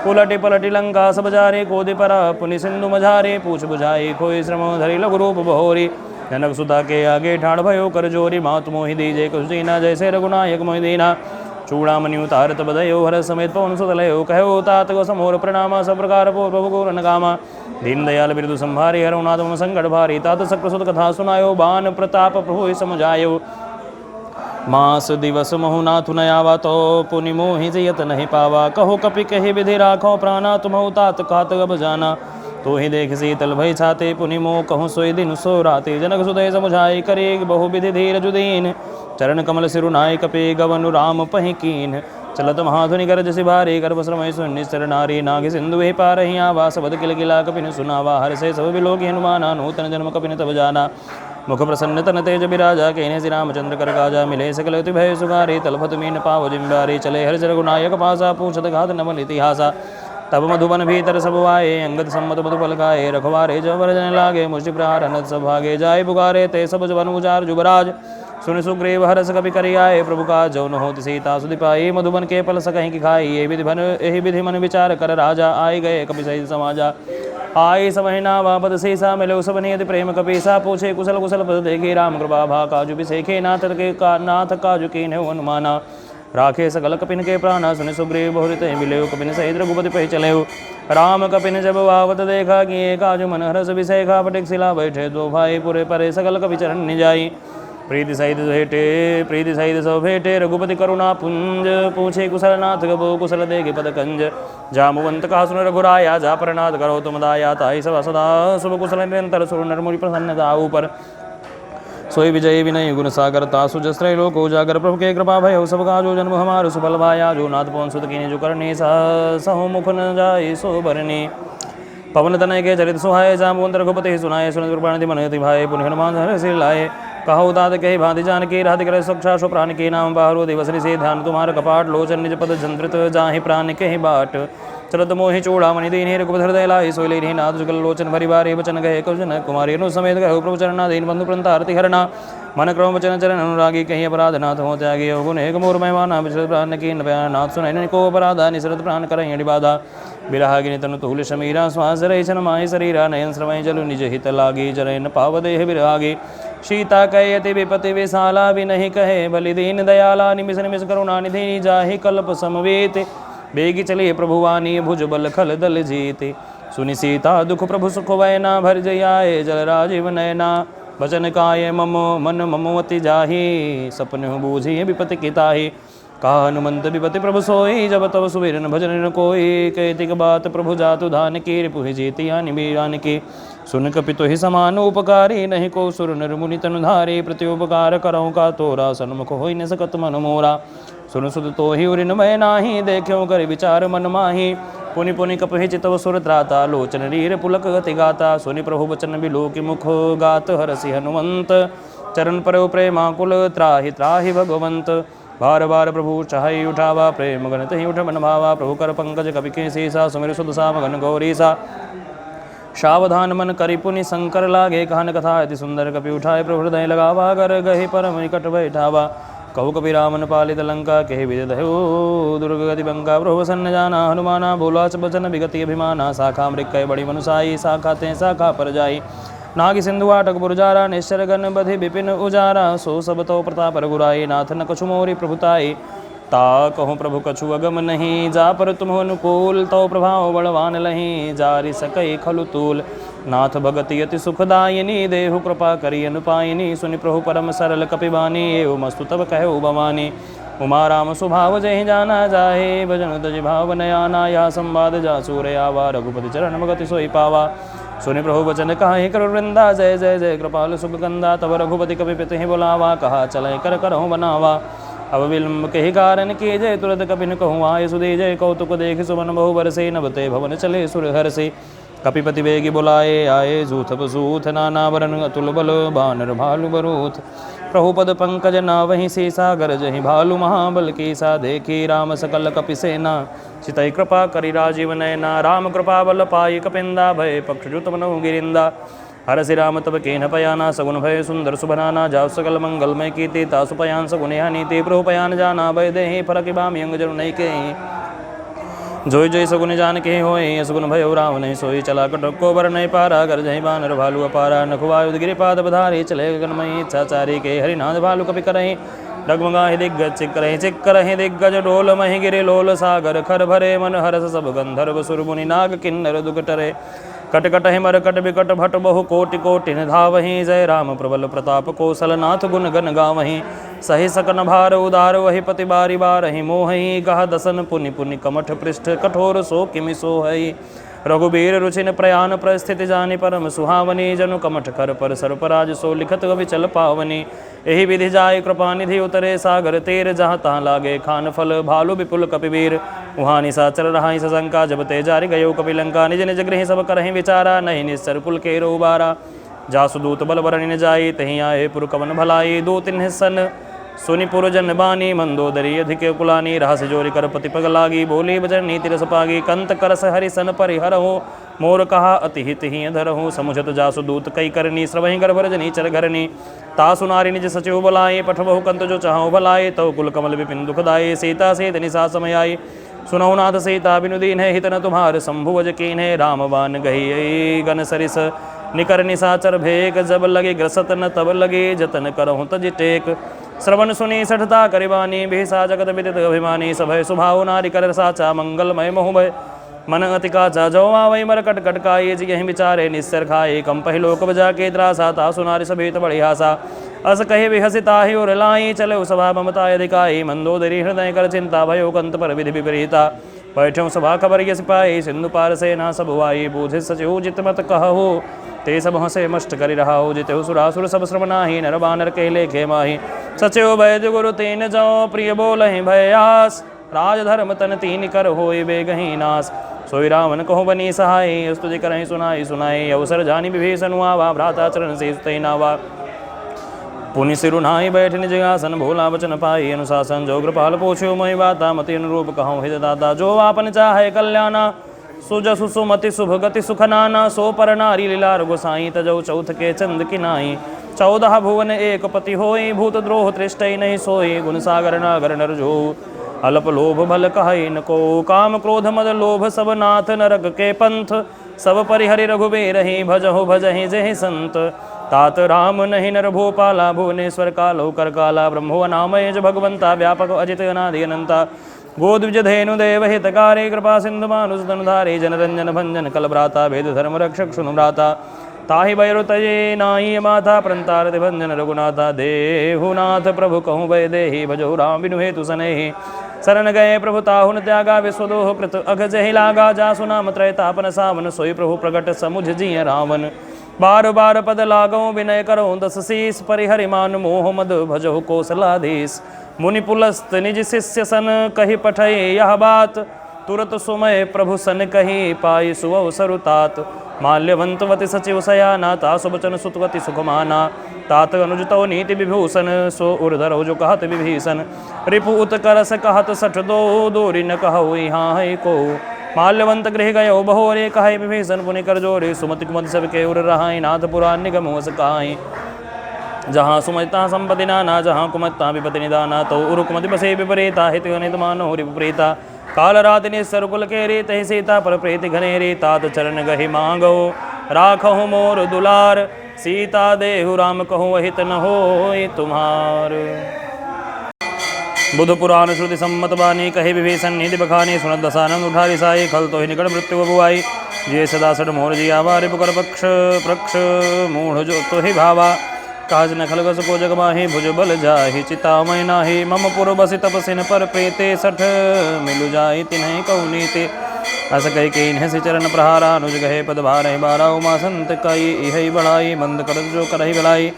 उलटी पलटी लंका सब जारे कोदि परा पुनि सिंधु मझारे पूछ बुझाई खोई श्रम धरी लघु रूप बहोरी जनक सुता के आगे ठाड़ भयो कर जोरी मात मोहि दीजे कुछ दीना जैसे रघुनायक मोहि दीना चूड़ामणि उतारत बदयो हर समेत पवन सुतलयो कहो तात को समोर प्रणामा सब प्रकार पूर्व गौर नगामा दीन दयाल बिरदु संभारी हरुनाथ संकट भारी तात सक्र सुत कथा सुनायो बान प्रताप प्रभु समझायो मास दिवस महु नाथु नयावा तो पुनि मोहि जयत नहीं पावा कहो कपि कहि विधि राखो प्राणा तुमहु तात कात अब जाना तो ही देख शीतल भय छाते पुनि मोह कहूँ सोई दिन सो राते जनक सुदय समुझाई करे बहु विधि धीर जुदीन चरण कमल सिरु नाय कपे गवनु राम पहि कीन चलत महाधुनि कर जसि भारे गर्भ श्रमय सुनिश्चर नारी नाग सिंधु हे पारहि आवा सबद किल किला कपिन सुनावा हर से सब बिलोक हनुमाना नूतन जन्म कपिन तब जाना मुख प्रसन्न तन तेज बिराजा कहने श्री रामचंद्र कर गाजा मिले सकल अति भय सुगारी तलफत मीन पाव जिम्बारी चले हर रघुनायक पासा पूछत घात नमन इतिहासा तब मधुबन भीतर सब आए अंगद सम्मत मधु पल गाए रखवारे जबर जन लागे मुझ प्रहार अनत सब भागे जाय पुकारे ते सब जवन उजार जुबराज सुन सुग्रीव हरस कवि करि आए प्रभु का जौन होत सीता सुधि पाई मधुबन के पल सकहीं की खाई एहि विधि मन विचार कर राजा आए गए कपि सहित समाजा आई समहिना वापद सीसा मिलो सब नियति प्रेम कपीसा पूछे कुशल कुशल पद देखे राम कृपा भा काजु बिसेखे नाथ काजु कीन हनुमाना राखे सकल कपिन के प्राणा सुन सुग्रीव बहुरित मिले कपिन सहित रघुपति पहि चले राम कपिन जब आवत देखा कि काजु मन हरस विषेखा पटिक शिला बैठे दो भाई पुरे परे सकल कपि चरण निजाई प्रीति सहित सब भेटे रघुपति करुणा पुंज पूछे कुशल नाथ गबो कुशल देगे पद कंज जामुवंत का सुन रघुराया जा परनाथ करो तुम दाया ताई सब सदा शुभ कुशल निरंतर सुर नरमुनि प्रसन्नता ऊपर सोई विजय विनय गुण सागर तासु जस्त्रय लोक उजागर प्रभु के कृपा भय सब काजो जन्म हमारो सुफल भाया जो नाथ पवन सुत कीने जो करने सहु मुख न जाय सो बरने पवन तनय के चरित सुहाय जामवंत रघुपति सुनाय सुन प्राणति मनति भाई पुण्य हनुमान हर सिर लाए कहो दाद कही भांति जान की राधि करे सुक्षा सो प्राण के नाम बाहरो दिवसनि से ध्यान तुम्हार कपाट लोचन निज पद जंत्रित जाहि प्राण के बाट चरत मोहि चूड़ामणि दीन रघुपति हृदय लाई सोई लेहि नाथ जुगल लोचन भरि बारे बचन गए कुजन कुमारी अनु समेत गए प्रभु चरणा दीन बंधु प्रंतारति हरणा मन क्रम वचन चरण अनुरागी कहीं अपराध नाथ हो त्यागी गुण एक मोर महिमाना विचलित प्राण की नाथ सुनैन को अपराधा निसरत प्राण करहि बाधा बिरहागिनी तनु तुल शमीरा श्वास रैछन माहि शरीरा नयन श्रवै जलु निज हित लागी जरैन पाव देह बिरहागी सीता कहयति विपति विशाला भी कहे बलि दीन दयाला निमिष निमिष करुणा निधि जाहि कल्प समवेत बेगी चले प्रभुवानी भुज बल खल दल जीते सुनि सीता दुख प्रभु सुख वैना भर जयाए जल राजीव नयना वचन काय मम मन ममवती जाहि सपन बूझी विपति किताहि कहा हनुमंत विपति प्रभु सोई जब तब सुबेरन भजन न कोई कहतिक बात प्रभु जातु धान की रिपुहि जीति हानि बीरान की सुन कपितु ही समान उपकारी नहीं को सुर नर मुनि तनु धारे प्रत्युपकार करहु का तोरा सन्मुख होई न सकत मन मोरा सुन सुद तो ही उरिन मैं नाही देख्यो कर विचार मन माही पुनि पुनि कपहि चितव सुर त्राता लोचन रीर पुलक गति गाता सुनि प्रभु वचन बिलोकि मुख गात हरसि हनुमंत चरण पर प्रेमाकुल त्राहि त्राहि भगवंत बार बार प्रभु चाहि उठावा प्रेम गण तहि उठ मन भावा प्रभु कर पंकज कपि के सीसा सुमिर सुद साम गण गौरीसा सावधान मन करि पुनि शंकर लागे कहन कथा अति सुंदर कपि उठाए प्रभु हृदय लगावा कर गहि परम निकट बैठावा कहु कपि रामन पालित लंका कहि विदित हो दुर्ग गति बंका प्रभु प्रसन्न जाना हनुमाना बोला बचन विगति अभिमाना शाखा मृक बड़ी मनुसाई शाखा ते शाखा पर जाई नाग सिंधु आटक पुरजारा निश्चर गण बधि विपिन उजारा सो सब तो प्रताप रघुराई नाथ न कछु मोरी प्रभुताई ता कहूँ प्रभु कछु अगम नहीं जा पर तुम अनुकूल तो प्रभाव बलवान लही जारि सकई खलु तूल नाथ भगति अति सुखदायिनी देहु कृपा करी अनुपायिनी सुनि प्रभु परम सरल कपिबानी एवं मस्तु तब कहु भवानी उमा राम स्वभाव जहि जाना जाहे भजन तज भाव नयाना या संवाद जा सूरयावा रघुपति चरण मगति सोई पावा सुनि प्रभु वचन कहा कर वृंदा जय जय जय कृपाल सुख गंदा तब रघुपति कपि पित ही बोलावा कहा चले कर करहु बनावा अब विलम्ब के कारण किए जय तुरंत कपिन कहूँ आय सुदे जय कौतुक देख सुमन बहु बरसे नभते भवन चले सुर हर से कपिपति बेगी बुलाए आए जूथ बसूथ नाना वरन अतुल बल बानर भालु बरूथ प्रभुपद पंकज नावहि से सागर जहि भालु महाबल की सा देखी राम सकल कपि सेना चितई कृपा करि राजीव नयना राम कृपा बल पाई कपिंदा भय पक्षजुत मनो गिरिंदा हरसि राम तब केन पयाना सगुन भय सुंदर सुभनाना जाव सकल मंगलमय कीर्ति तासु पयान सगुन नीति प्रभु पयान जाना भय देहि फरक बाम यंग जरु नहीं के जोई जोई सगुन जान के होए सगुन भय राम नहीं सोई चला कटक को बर नहीं पारा कर जही बानर भालु अपारा नखुवायु गिरि पाद बधारी चले गगनमयी इच्छाचारी के हरिनाथ भालु कपि करहि डगमगाहि दिग्गज चिक्करहि दिग्गज डोल महि गिरि लोल सागर खर भरे मन हरस सब गंधर्व सुर मुनि नाग किन्नर दुगटरे कट कट हिमर कट बिकट भट बहु कोटि कोटि निधावहि जय राम प्रबल प्रताप कौशल नाथ गुण गण गावहि सहि सकन भार उदार वहि पति बारी बारहि मोहि गह दसन पुनि पुनि कमठ पृष्ठ कठोर सो किमि सोहई रघुबीर रुचिन प्रयाण प्रस्थिति जानि परम सुहावनी जनु कमठ कर पर सर्पराज सो लिखत कवि चल पावनी एहि विधि जाय कृपा निधि उतरे सागर तेर जहाँ तहाँ लागे खान फल भालु विपुल कपिवीर वहाँ निशाचर रहाई सशंका जब ते जारि गयो कपि लंका निज निज गृह सब करहि विचारा नहीं निश्चर कुल केरो उबारा जासु दूत बल बरनि न जाई तहीं आए पुर कवन भलाई दो तिन हिस्सन सुनि पुरजन बानी मंदोदरी अधिक कुलानी रहस जोरि कर पति पग लागी बोली बचन नीति रस पागी कंत करस हरिसन परिहरहु मोर कहा अति हित ही धरहु समुझत जासु दूत कई करनी श्रवहि कर भरजनी चर घरनी तासु नारी निज सचिव बुलाए पठ बहु कंत जो चाहु भलाए तव कुल कमल विपिन दुखदाये सीता से निशा समय आई सुनौ नाथ सीता बिनु दीन है हित न तुम्हार शंभुवज कीन है रामबान गही गन सरिस निकर निशाचर भेक जब लगे ग्रसत न तब लगे जतन करहु तज टेक श्रवण सुनी सठता करिबानी भेषा जगत विदित अभिमानी सभय सुभाव नारी कर साचा मंगलमय मोहभय मन अति काचा जो आवई मर कट कटकाये जी यही विचारे निस्सर खाए कम पहिलोक बजा के त्रासा ता सुनारी सभेत बड़ी हासा अस कहे विहसिता ही और लाई चले सभा ममता अधिकाई मंदोदरी हृदय कर चिंता भयो कंत पर विधि विपरीता बैठ्यों सभा खबर ये सिपाही, सिंधु पार से ना सब हुआई। बूझे सचिव जित मत कहु, ते सब हंसे मष्ट करि रहाउ। जिते सुरासुर सब श्रम नाही, नर बानर के लेखे माही। सचिव वैद्य गुरु तीन जौ, प्रिय बोलहि भयास। राज धर्म तन तीन कर होय बेगहि नास। सोई रावण कहु बनी सहाय, स्तुति करहि सुनाई सुनाई। अवसर जानि विभीषण आवा, भ्राता चरण से सुतहि नावा। पुनि सिरु नाहि बैठ निज आसन, भोला वचन पाई अनुशासन। जो कृपाल पोछ्यो मोहि बाता, मति अनुरूप कहूँ हित दाता। जो आपन चाहे कल्याणा, सुजसु सुमति शुभ गति सुख नाना। सो पर नारी लीलार गोसाई, तजौ चौथ के चंद किनाई। 14 भुवन एक पति होई, भूत द्रोह तृष्टि नहीं सोई। गुण सागर नागर नर जो, अल्प लोभ भल कहै न को। काम क्रोध मद लोभ सब नाथ, नरक के पंथ। सब परिहरि रघुबीर ही, भजहु भजहि जेहि संत। तात राम नहीं नर भूपाला, भुवनेश्वर कालो कर काला। ब्रह्मो नामय भगवंता, व्यापक अजित अनादि अनंता। गोद्विज धेनु देव हितकारी, कृपा सिंधु मानुष धनुधारी। जनरंजन भंजन कल भ्राता, वेद धर्म रक्षक सुनु भ्राता। ताहि भैरु तये नाहि माथा, प्रंतारति भंजन रघुनाथा। देहुनाथ प्रभु कहूँ भय देहि, भजो राम बिनु हेतु सनेहि। शरण गए प्रभु ताहुन त्यागा, विश्वदोह कृत अघ जहि लागा। जासु नाम त्रयतापन सावन, सोई प्रभु प्रगट समुझ जिय रावण। बार बार पद लागो विनय करो, 10 शीस परिहरि मान मोह मद। भजहु कौशलाधीश, मुनि पुलस्त निज शिष्य सन। कहि पठय यह बात, तुरत सुमय प्रभु सन कही। पाई सुअवसरु तात, माल्यवंतवति सचिव सयाना। तासु बचन सुतवति सुखमाना, तात अनुजतो नीति विभूषण। सो उर्धर जो कहत विभीषण, रिपु उत्करस कहत सठ दो। दोरी न कहु यहाँ है को, माल्यवंत गृह गयो बहोरे। कहे विभीषण पुनि कर जोरे, सुमति कुमति सब के उर रहाई। नाथ पुराण निगम होस कहाई, जहाँ सुमति संपत्ति नाना। जहाँ कुमति विपति निदाना, तो उरु कुमति बसे विपरीता। हित अनित मानो रिपुप्रीता, काल रात निस्सर कुल के रे। तहि सीता पर प्रीति घनेरी, तात चरण गहि मांगो। राखहु मोर दुलार, सीता देहु राम कहूँ अहित न होय तुम्हार। बुध पुराण श्रुति सम्मत बानी, कहे विभीषण निधि बखानी। सुनत दसानंद उठारी साई, खल तो ही निकट मृत्यु बुआई। जे सदा सठ मोर जियावा, रिपुकर पक्ष प्रक्ष मूढ़ जो तो ही भावा। काज न खलगस को जग माही, भुज बल जाहि चितामय नाही। मम पुर बसि तपसिन पर प्रीते, सठ मिलु जाहि तिन्हि कहु नीति। अस कहि कीन्ह से चरण प्रहारा, अनुज गहे पद भारहि बारा। उमा संत कई इहै बढ़ाई, मंद करत जो करहि भलाई।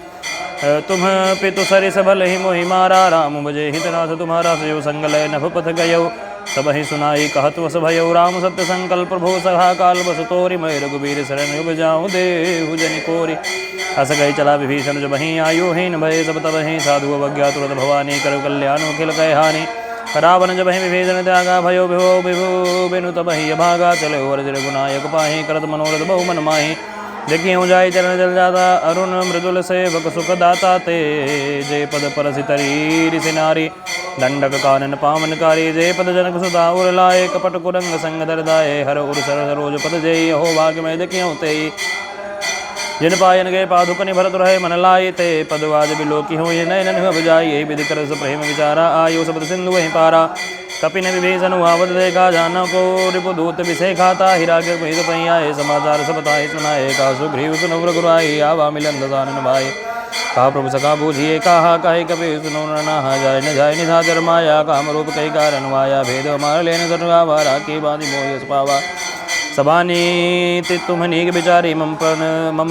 तुम पितु सरिस भल ही मोहि मारा, राम भजे हितनाथ तुम्हारा। सयो संग लय नभ पथ गयो, सब ही सुनाई कहत वस भयो। राम सत्य संकल्प प्रभु सहा, काल बस तोरि। मैं रघुबीर शरण युग जाऊँ, देहु जनि कोरि। अस गई चला विभीषण जब ही, आयुहीन भय सब तब ही। साधु अवज्ञा तुरत भवानी, करु कल्याण अखिल कय हानि। रावण जब ही विभीषण त्यागा, भयो विभो विभु बिनु तब ही अभागा। चले वर्ज रघुनायक पाहि, करत मनोरथ बहु मन माहि। देखियो जाय चरण जल जाता, अरुण मृदुल सेवक सुख दाता। ते जय पद परसि तरी ऋषि नारी, दंडक कानन पावनकारी। जय पद जनक सुधा उर लाए, कपट कुरंग संग दरदाए। हर उर सर सरोज पद जय, हो भाग्य में देखियो ते। जिन पायन गए पादुक निभरत रहे, मन लाए। ते पदवाज बिलोकी हो नयन हुआ बजाई। यही विधि कर प्रेम विचारा, आयु शब्द सिंधु वहीं पारा। कपिन विभीषण आवत देखा, जाना को रिपु दूत विषय खाता। हिराग्य महित पही आए, समाचार सब ताहि सुनाए। का सुग्रीव सुनु रघुराई, आवा मिलन दसानन भाई। कहा प्रभु सखा बूझिए, कहा कहे कपि सुनो नहा। जाय न जाय निशाचर माया, काम रूप कई कारण माया। भेद हमार लेन सटवा, राखी बांधि मोहि पावा। सबानीति तुम्हनीक बिचारी, मम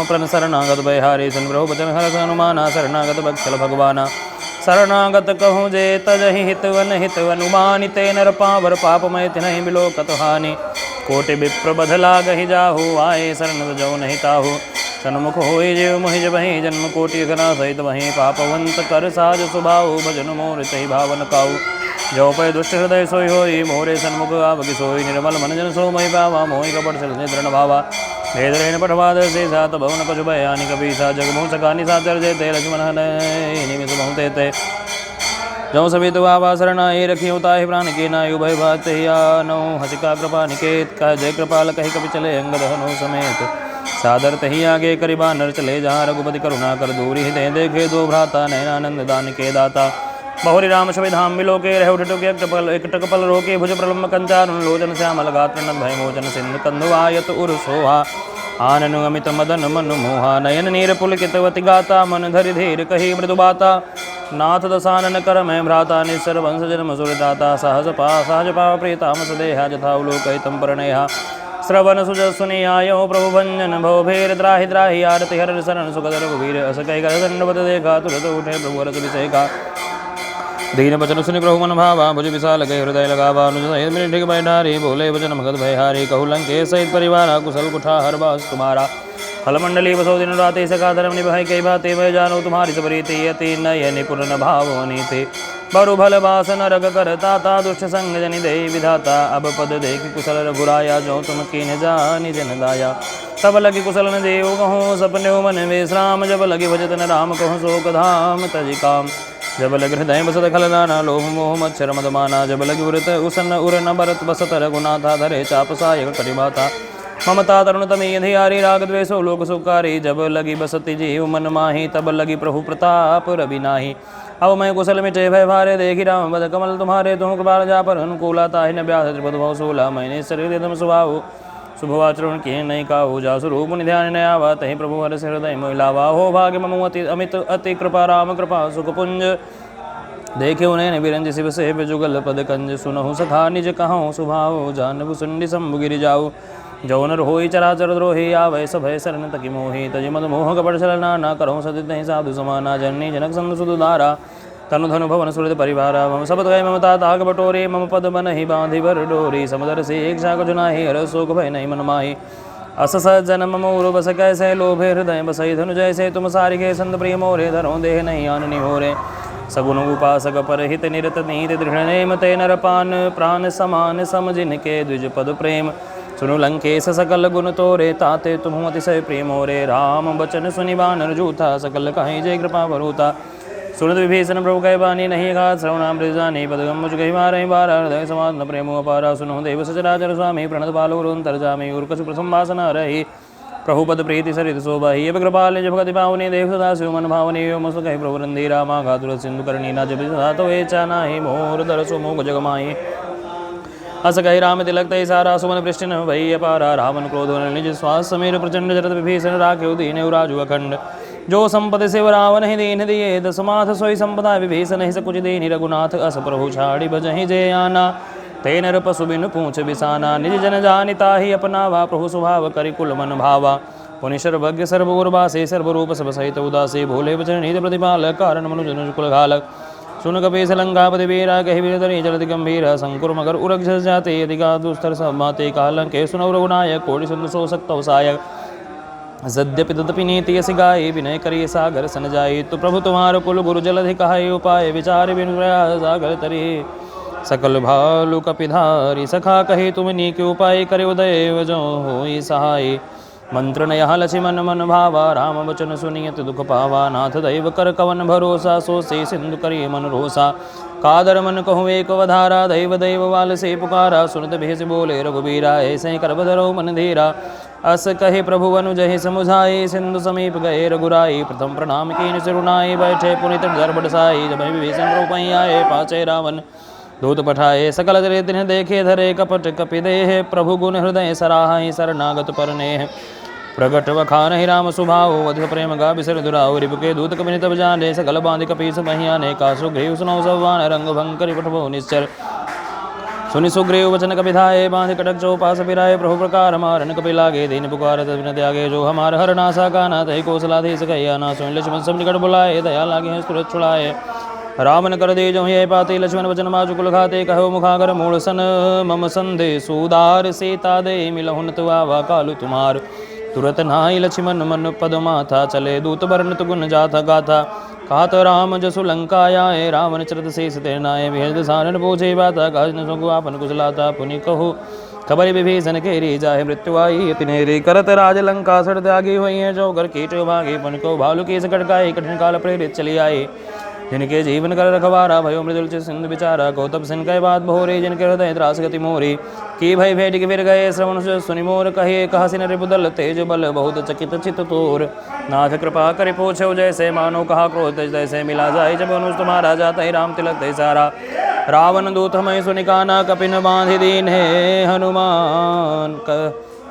प्रण शरणागत भयहारी। सुन प्रभु बचन हरष हनुमाना, शरणागत बक्षल भगवाना। शरणागत कहूँ जे तजहि हितवन हितवन उमानि। ते नर पावर पापमय तिन्हि बिलोकत हानि। कोटि विप्र बधला गहि जाहु, आए शरण जो नहीं ताहु। सन्मुख होई जेव मोहि जबहि, जन्म कोटि घना सहित वहीं। पापवंत कर साज सुभाऊ, भजन मोर तहि भावन काऊ। जो पै दुष्ट हृदय सोई होई, मोरे सन्मुख आवकी सोई। निर्मल मन जन सो महि पावा, मोहि कपट सिल निद्रण भावा। भेद रेण पठवाद से सात भवन कछु भयानि। कपीसा जगमोह सकानि साचर जेते, लक्ष्मण हनय निमिष बहुते ते। जो सभी तो आवा शरणाई, रखियो ताहि प्राण के नायु। भय भात ही आनो, हसिका कृपा निकेत। कह जय कृपाल कहि कपि चले, अंगद हनु समेत। सादर तही आगे करि बानर चले, जहाँ रघुपति करुणा कर दूरी। हृदय देखे दो भ्राता, नयनानंद दान के दाता। बहुरी राम छवि धाम मिलो के, रहे उठटुके एक टकपल रोके। भुज प्रलम्ब कंचारुण लोचन, श्यामल गात्र नद भय मोचन। सिंधु कंधु आयत उर सोहा, आननुगमित मदन मनु मोहा नयन नीर पुलकितवति गाता मन धरि धीर कही मृदु बाता नाथ दसानन कर मैं भ्राता निस्सर वंश जन्म सुरदाता सहज पा प्रीताम सदेहा जथा उलोकहितं परिणयः श्रवण सुजसुनि आयो प्रभु भंजन भव भेर द्राहि द्राहि आरति हर शरण सुखद रघुवीर अस कहि कर दंडवत देखा तुरत उठे प्रभु हरस विषेका दीन बचन सुनि प्रभु मन भावा भुज विशाल गए हृदय लगावा अनुज सहित मृग बैठारी बोले वचन मगध भयहारी कहु लंकेश सहित परिवारा कुशल कुठा हर बास तुम्हारा फलमंडली बसो दिन राते सका धर्म निभाई कई बातें वह जानो तुम्हारी सबरीति यति नय निपुण भावनी थे बरु भल बास नरक कर ताता दुष्ट संग जनि दे विधाता अब पद देख कुशल रघुराया जो तुम कीन जानि जन दाया तब लगी कुशल न देव कहो सपने मन विश्राम जब लगी भजत न राम कहो शोक धाम तजि काम जब लग हृदय बसत खल नाना लोभ मोह मच्छर मदमाना जब लगी उरत उसन उर न भरत बसत रघुनाथा धरे चाप साय कटिबाता ममता तरुण तमी धियारी राग द्वेषो लोक सुकारी जब लगी बसती जीव मन माही तब लगी प्रभु प्रताप रवि नाही अब मैं कुशल मिटे भय भारे देखी राम बद कमल तुम्हारे तुम कृपाल जा पर अनुकूला ताहि न व्यास त्रिपद भव सोला मैंने शरीर तुम स्वभाव शुभवाचरण किए नहीं काहू जा स्वरूप ध्यान न आवा तहि प्रभु हर हृदय मोहिलावा हो भाग्य ममु अमित अति कृपा राम कृपा सुख पुंज देखे उन्हें बिरंज शिव से जुगल पद कंज सुनहु सखा निज कहाँ सुभाव जानबु सुंडी शंभु गिरि जाऊ जौ नर होई चराचर द्रोही आवै सभय शरण तकी मोहि तजि मद मोह कपट छल नाना करहु सदित नहीं साधु समाना जननी जनक संग सुदुदारा तनु धनु भवन सुरत परिवारा मम सबत गए ममता ताग बटोरे मम पद मन ही बांधि बर डोरी समुदर से एक शाख जुनाही हर शोक भय नहीं मन माही अस सज्जन मम उरु बस कैसे लोभे हृदय बसई धनु जैसे तुम सारिगे संत प्रिय मोरे धरो देह नहीं आननि होरे सगुन उपासक परहित निरत नीत दृढ़ नेम ते नर पान प्राण समान समझिन के द्विज पद प्रेम सुनु लंकेश सकल गुण तोरे ताते तुम अतिशय प्रेम मोरे राम बचन सुनि बानर जूथा सकल कहीं जय कृपा भरूता सुनत विभीषण प्रभु कह बानी नहीं घात श्रवणामृत जानी पदगम मुझ कही मारहि बारा हृदय समाधन प्रेमो अपारा सुनो देव सचराचर स्वामी प्रणत बालो अंतर्जामी उर्कसु प्रसंवासना रही प्रभु पद प्रीति सरित शोभाहि अब कृपाल जब गति पावनी देव सदा शिव मन भावनी मसु कहि प्रभु रंधी रामा घातुर सिंधु करणी ना जब सदा तो एचा नाही मोर दरसो मोग जगमाई अस कही राम तिलक तय सारा सुमन पृष्ठ न भई अपारा रावण क्रोध निज श्वास समीर प्रचंड जरत विभीषण राखे दीन राजु अखंड जो संपद शिव रावण ही दीन दिए दसमाथ सोई संपदा विभीषण ही सकुच दीन रघुनाथ अस प्रभु छाड़ी बजहि जय आना ते नर पशु बिन पूछ बिसाना निज जन जानिता ही अपनावा प्रभु स्वभाव करि कुल मन भावा पुनि सर्वज्ञ सर्वगुरवासे सर्वरूप सब सहित उदासी भोले वचन निध प्रतिपाल कारण मनुजन कुल घालक सुन कपीस लंकापति वीरा कहि वीरधरि जलति गंभीर संकुर मगर उरग झस जाते अधिका दुस्तर सब माते कालंके सुनौ रघुनायक कोटि सुन सो सक्तौ सायक सद्यपि तदपि नीति यस गाये विनय करिय सागर सन जाई तो प्रभु तुम्हार कुल गुरु जलधि कहाय उपाय विचार बिनु प्रयास सागर तरी सकल भालु कपिधारी सखा कहे तुम नीके उपाय करे उदय जो होई सहाय मंत्र नयह लक्ष्मण मन भावा राम वचन सुनियत दुख पावा नाथ दैव कर कवन भरोसा सो से सिंधु करिय मन रोसा कादर मन कहूँ एक वधारा दैव दैव वाल से पुकारा सुनत भेष बोले रघुबीरा ऐसे कर बधरो मन धीरा अस कहे प्रभु अनुजहि समुझाए सिंधु समीप गए रघुराई प्रथम प्रणाम कीन सिरुनाई बैठे पुनित दरबड़ साई जब विभीषण रूपई आए पाचे रावण दूत पठाए सकल चरित्र देखे धरे कपट कपि देह प्रभु गुण हृदय सराहि शरणागत परनेह प्रगट वखान ही राम सुभाव अधिक प्रेम गा बिसर दुराव रिप के दूत कपि तब जाने सकल बांधि कपीस महियाने कासु ग्रीव सुनौ सवान रंग भंकरि पठबो निश्चर सुनि सुग्रीव वचन कपिधाये बांधि कटक चौपास पिराए प्रभु प्रकार मारन कपि लागे दीन पुकार तब न त्यागे जो हमार हर नासा काना तहि कौशलाधीश कहिया ना सुन लक्ष्मण सब निकट बुलाए दया लागे सुरत छुड़ाए रावण कर दे जो ये पाते लक्ष्मण वचन माजु कुल खाते कहो मुखागर मूल सन मम संदे सुदार सीता दे मिलहुन तुआवा कालु तुम्हार तुरत नाई लक्ष्मण मन पद माथा चले दूत बरन गुण जाथा गाथा कहत राम जसु लंकाया रावण चरत शेष ते नाय भेद सारन पूछे बाता काज न सुगु आपन कुशलाता पुनि कहो खबर विभीषण के री जाहे मृत्यु आई इतने रे करत राज लंका सड़ त्यागी हुई है जो घर कीट भागे पुनि को भालू की सकट गाये कठिन काल प्रेरित चली आए जिनके जीवन कर रखवारा भयो मृदुल सिंधु बिचारा कौतब सिंह कह बात भोरे जिनके हृदय त्रास गति मोरी की भय भेट के फिर गए श्रवण सुनि मोर कहे कहसी न रिपुदल तेज बल बहुत चकित चित तोर नाथ कृपा कर पूछो जैसे मानो कहा क्रोध जैसे मिला जाए जब अनुज तुम्हारा जाता ही राम तिलक ते सारा रावण दूत हमें सुनिकाना कपिन बांधि दीन है हनुमान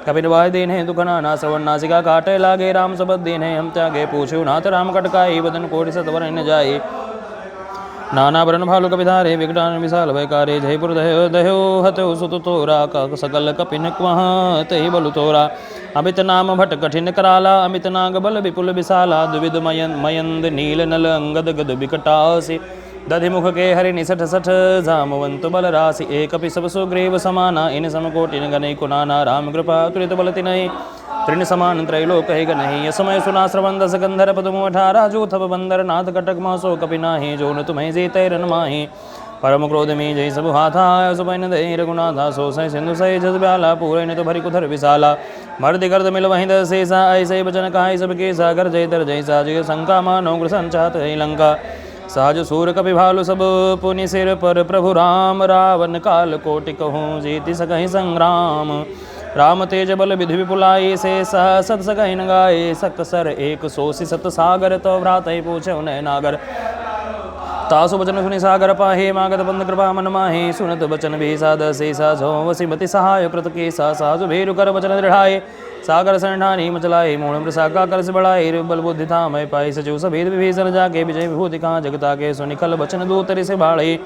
कपिनवाय दीन है दुखना ना श्रवण नासिका काटे लागे राम सबद दीन है हम त्यागे पूछो नाथ राम कटकाई बदन कोटि सतवर न जाए नाना वरण भालु कपिधारे विकटान विशाल भयकारे जयपुर दयो दयो हतो सुत तोरा का सकल कपिन तहि बलु तोरा अमित नाम भट कठिन कराला अमित नाग बल विपुल विशाला द्विविध मयंद नील नल अंगद गद विकटासी दधि मुख के हरि निसठ सठ जामवंत बल राशि एक सब सुग्रीव समाना इन समकोटिन गणै कुनाना राम कृपा तुरित बल तिनहि त्रिन समान त्रैलोक है गणहि समय सुना श्रवण दस गंधर पदुम अठारा जो थप बंदर नाथ कटक मासो कपिनाहि जो न तुम्हें जीते रन माहि परम क्रोध में जय सब हाथा सुबैन दय रघुनाथा सो सै सिंधु सै जस ब्याला पूरे न तो भरी कुधर विशाला मर्द गर्द मिल वहीं दशेसा ऐसे बचन कहाय सबके सागर जय तर जय साजय शंका मानो ग्रसन चाहत है लंका सहज सूर कपि भालु सब पुनि सिर पर प्रभु राम रावण काल कोटि कहूँ जीति सकहि संग्राम राम तेज बल विधि विपुलाई से सह सत सकहि न गाये सकसर एक सोसी सत सागर तो भ्रात पूछे नय नागर तासु बचन सुनि सागर पाहे मागत बंद कृपा मन माहे सुनत बचन भी साद से साझो वसीमति सहाय कृत के साजु भेरु कर बचन दृढ़ाए सागर संठानी मचलाए मूल मृषाका कर से बढ़ाए बल बुद्धि था मैं पाई सचिव सभेद विभीषण जाके विजय विभूति कहाँ जगता के सुनिखल बचन दूतरि से बाढ़े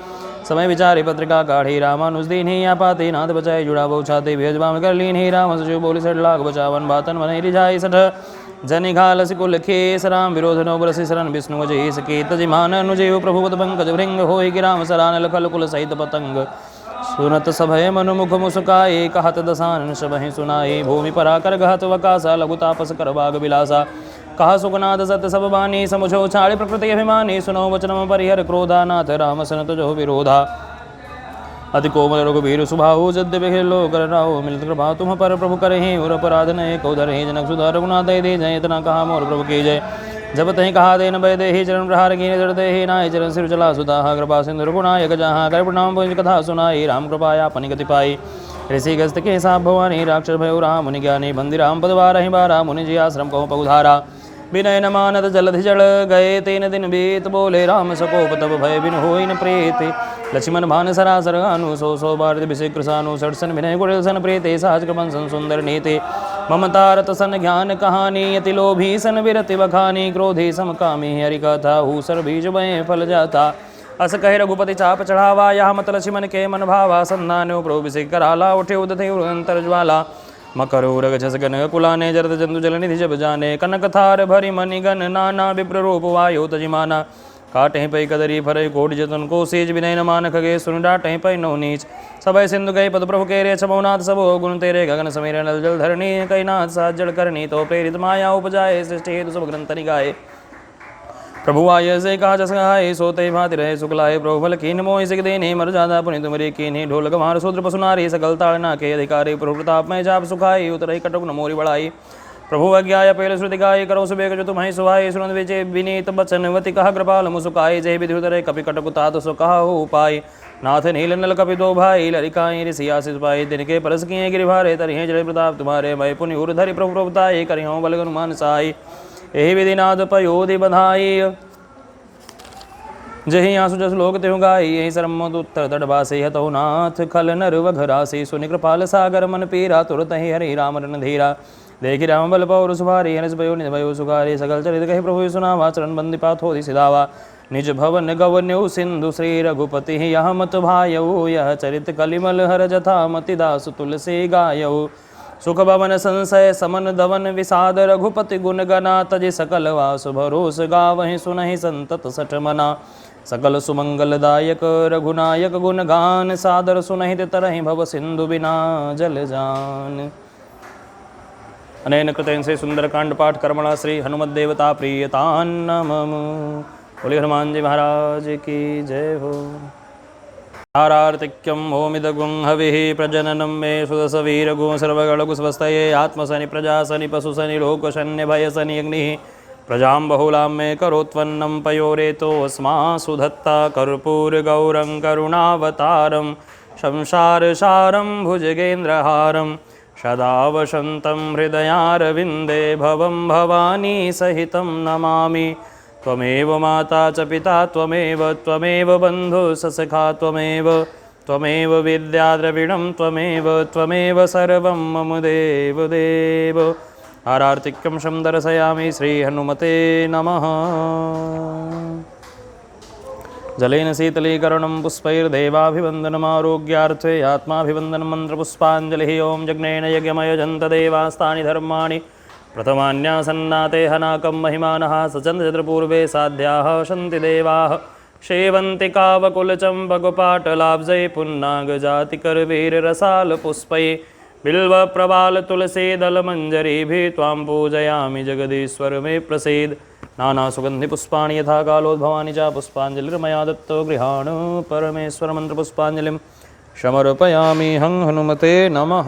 समय विचारे पत्रिका काढ़ी रामानुज दीन ही पाते नाथ बचाए जुड़ा बहु छाते भेजबाम कर लीन ही राम सचिव बोली सठ लाख बचावन बातन बन रिझाई सठ जनि घाल सिकुल खेस राम विरोध नो बरसि शरण विष्णु जय सके तजिमान अनुजेव प्रभुपद पंकज भृंग होय कि राम सरान लखल कुल सहित पतंग सुनत सभय मनुमुख मुस्काए कहत दसानन सबहि सुनाए भूमि पराकर गहत वकासा लघु तापस कर बाग विलासा कहा सुखनाथ सत्य सब बानी समुझो छाड़े प्रकृति अभिमानी सुनो वचनम परिहर क्रोधा नाथ राम सनत जो विरोधा अति कोमल रघुबीर सुभाऊ जद्य बिखेलो कर राहो मिलित कृपा तुम पर प्रभु करहि और अपराध नय कौधर हे जनक सुधा रघुनाथ दे जय इतना कहा मोर प्रभु की जय जब तही कहा देन भय देहि चरण प्रहार कीन जड़ देहि नाय चरण सिर चला सुधा कृपा सिंधु रघुनायक जहाँ कर प्रणाम पुंज कथा सुनाई राम कृपाया अपनी गति पाई ऋषि गस्त के साप भवानी राक्षस भयो राम मुनि ज्ञानी बंदी राम पद बारहि बारा मुनि जी आश्रम कहो पगुधारा विनय न मानत जलधि जल गए तेन दिन बीत बोले राम सकोप तब भय बिन होई न प्रेत लक्ष्मण भान सरासर अनु सो सो भारत विषय सानु षडसन विनय गुड़ल सन प्रेते सहज क्रमन सन सुंदर नीते ममता रत सन ज्ञान कहानी अति लोभी सन विरति बखानी क्रोधे समकामी हरि कथा हूसर बीज बय फल जाता अस कहे रघुपति चाप चढ़ावा यह मत लक्ष्मण के मन भावा संधानो प्रो विषय कराला उठे उदते अंतर ज्वाला मकरो रग झस गन कुलाने जरद जंतु जल निधि जब जाने कनक थार भरी मणिगन नाना विप्र रूप वायो तजिमाना काटे पै कदरी फरय कोटि जतन को सेज विनय न मान खगे सुन डाटे पै नो नीच सबय सिंधु गए पद प्रभु के रे छमौनाथ सबो गुण तेरे गगन समीर नल जल धरणी कैनाथ साथ जल करनी तो प्रेरित माया उपजाए सृष्टि हेतु सब ग्रंथ निगाए प्रभु आय से कहा जस गाय सोते भाति रहे सुखलाए प्रभु फल कीन मोहि सिख देने मर जादा पुनि तुमरे कीन्ही ढोल गमार शूद्र पशुनारी सकल ताड़ना के अधिकारी प्रभु प्रताप में जाप सुखाई उतरही कटक न मोरी बढ़ाई प्रभु अज्ञाय पेल श्रुति गाय करो सुबेग जो तुम्हें सुहाई सुनंद विजय विनीत बचनवती कहा कृपाल मुसुकाई जय विधि उतरे कपि कटक तात सो कहा हो पाई नाथ नील नल कपि दो भाई लरिकाई ऋषि आशीष पाई दिन के परस किए गिरिभारे तरिहे जय प्रताप तुम्हारे मैं पुनि उर धरि प्रभु प्रभुताई करियो बल हनुमान साई एहि विधिनाथ पयोधि बधाई जही आंसू जस लोक त्यु गाई यही सरम उत्तर दड़बासे हतो नाथ खल नर वघरासे सुनि कृपाल सागर मन पीरा तुरत ही हरि राम रन धीरा देखि राम बल पौर सुभारी हरस भयो निध भयो सुखारी सकल चरित कहि प्रभु सुनावा चरण बंदी पाथोधि सिधावा निज भवन गवन्यु सिंधु श्री रघुपति यह मत भायऊ यह चरित कलिमल हर जथा मति दास तुलसी गायऊ सुख भवन संशय समन दवन विषाद रघुपति गुण गना तजि सकल वासु भरोस गावहि सुनहि संतत सठ मना सकल सुमंगलदायक रघुनायक गुण गान सादर सुनहित तरहि भव सिंधु बिना जल जान। अनेन कृतेन से सुंदरकांड पाठ कर्मणा श्री हनुमद्देवता प्रीयतान्नमः। बोले हनुमान जी महाराज की जय हो। आरार्तिक्यं होमिदगुं हविः प्रजननं मे सुदसवीरगुं सर्वगणकुस्वस्तये आत्मसनि प्रजासनि पशुसनि लोकशन्यभयसनि अग्निः प्रजां बहुलां मे करोत्वन्नं पयोरेतोऽस्मासु धत्ता कर्पूरगौरं करुणावतारं संसारसारं भुजगेन्द्रहारं सदा वसन्तं हृदयारविन्दे भवं भवानी सहितं नमामि। त्वमेव माता च पिता त्वमेव बन्धुः सखा त्वमेव त्वमेव विद्या द्रविणं त्वमेव सर्वं मम देव आरार्तिक्यं शं दर्शयामि श्रीहनुमते नमः। जलेन शीतलीकरणं पुष्पैर्देवाभिवन्दनमारोग्यार्थे आत्माभिवन्दनं मन्त्रपुष्पाञ्जलिः। ॐ यज्ञेन यज्ञमयजन्तदेवास्तानि धर्माणि प्रथमान्यासन्नाते हनाकं महिमानः सचन्द्रपूर्वे साध्याः सन्ति देवाः शेवन्ति कावकुलचम्पकपाटलाब्जै पुन्नागजातिकरवीररसालपुष्पै बिल्वप्रवालतुलसीदलमञ्जरीभिः त्वां पूजयामि जगदीश्वर मे प्रसीद। नानासुगन्धिपुष्पाणि यथा कालोद्भवानि च पुष्पाञ्जलिर्मया दत्तो गृहाण परमेश्वरमन्त्रपुष्पाञ्जलिं समर्पयामि हं हनुमते नमः।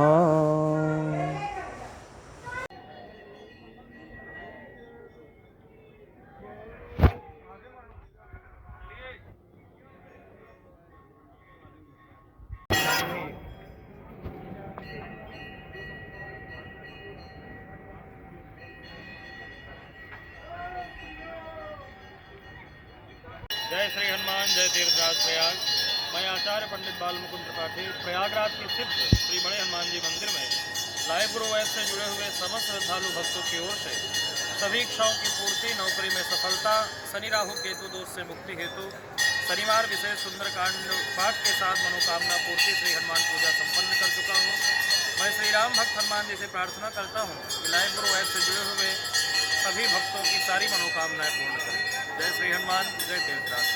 जय श्री हनुमान, जय तीर्थराज प्रयाग। मैं आचार्य पंडित बाल मुकुंद त्रिपाठी प्रयागराज के सिद्ध श्री बड़े हनुमान जी मंदिर में लाइव गुरु ऐप से जुड़े हुए समस्त श्रद्धालु भक्तों की ओर से सभी इच्छाओं की पूर्ति, नौकरी में सफलता, शनि राहु केतु दोष से मुक्ति हेतु शनिवार विशेष सुंदरकांड पाठ के साथ मनोकामना पूर्ति श्री हनुमान पूजा संपन्न कर चुका हूँ। मैं श्री राम भक्त हनुमान जी से प्रार्थना करता हूँ कि लाइव गुरु ऐप से जुड़े हुए सभी भक्तों की सारी मनोकामनाएं पूर्ण करें। जय श्री हनुमान, जय तीर्थराज।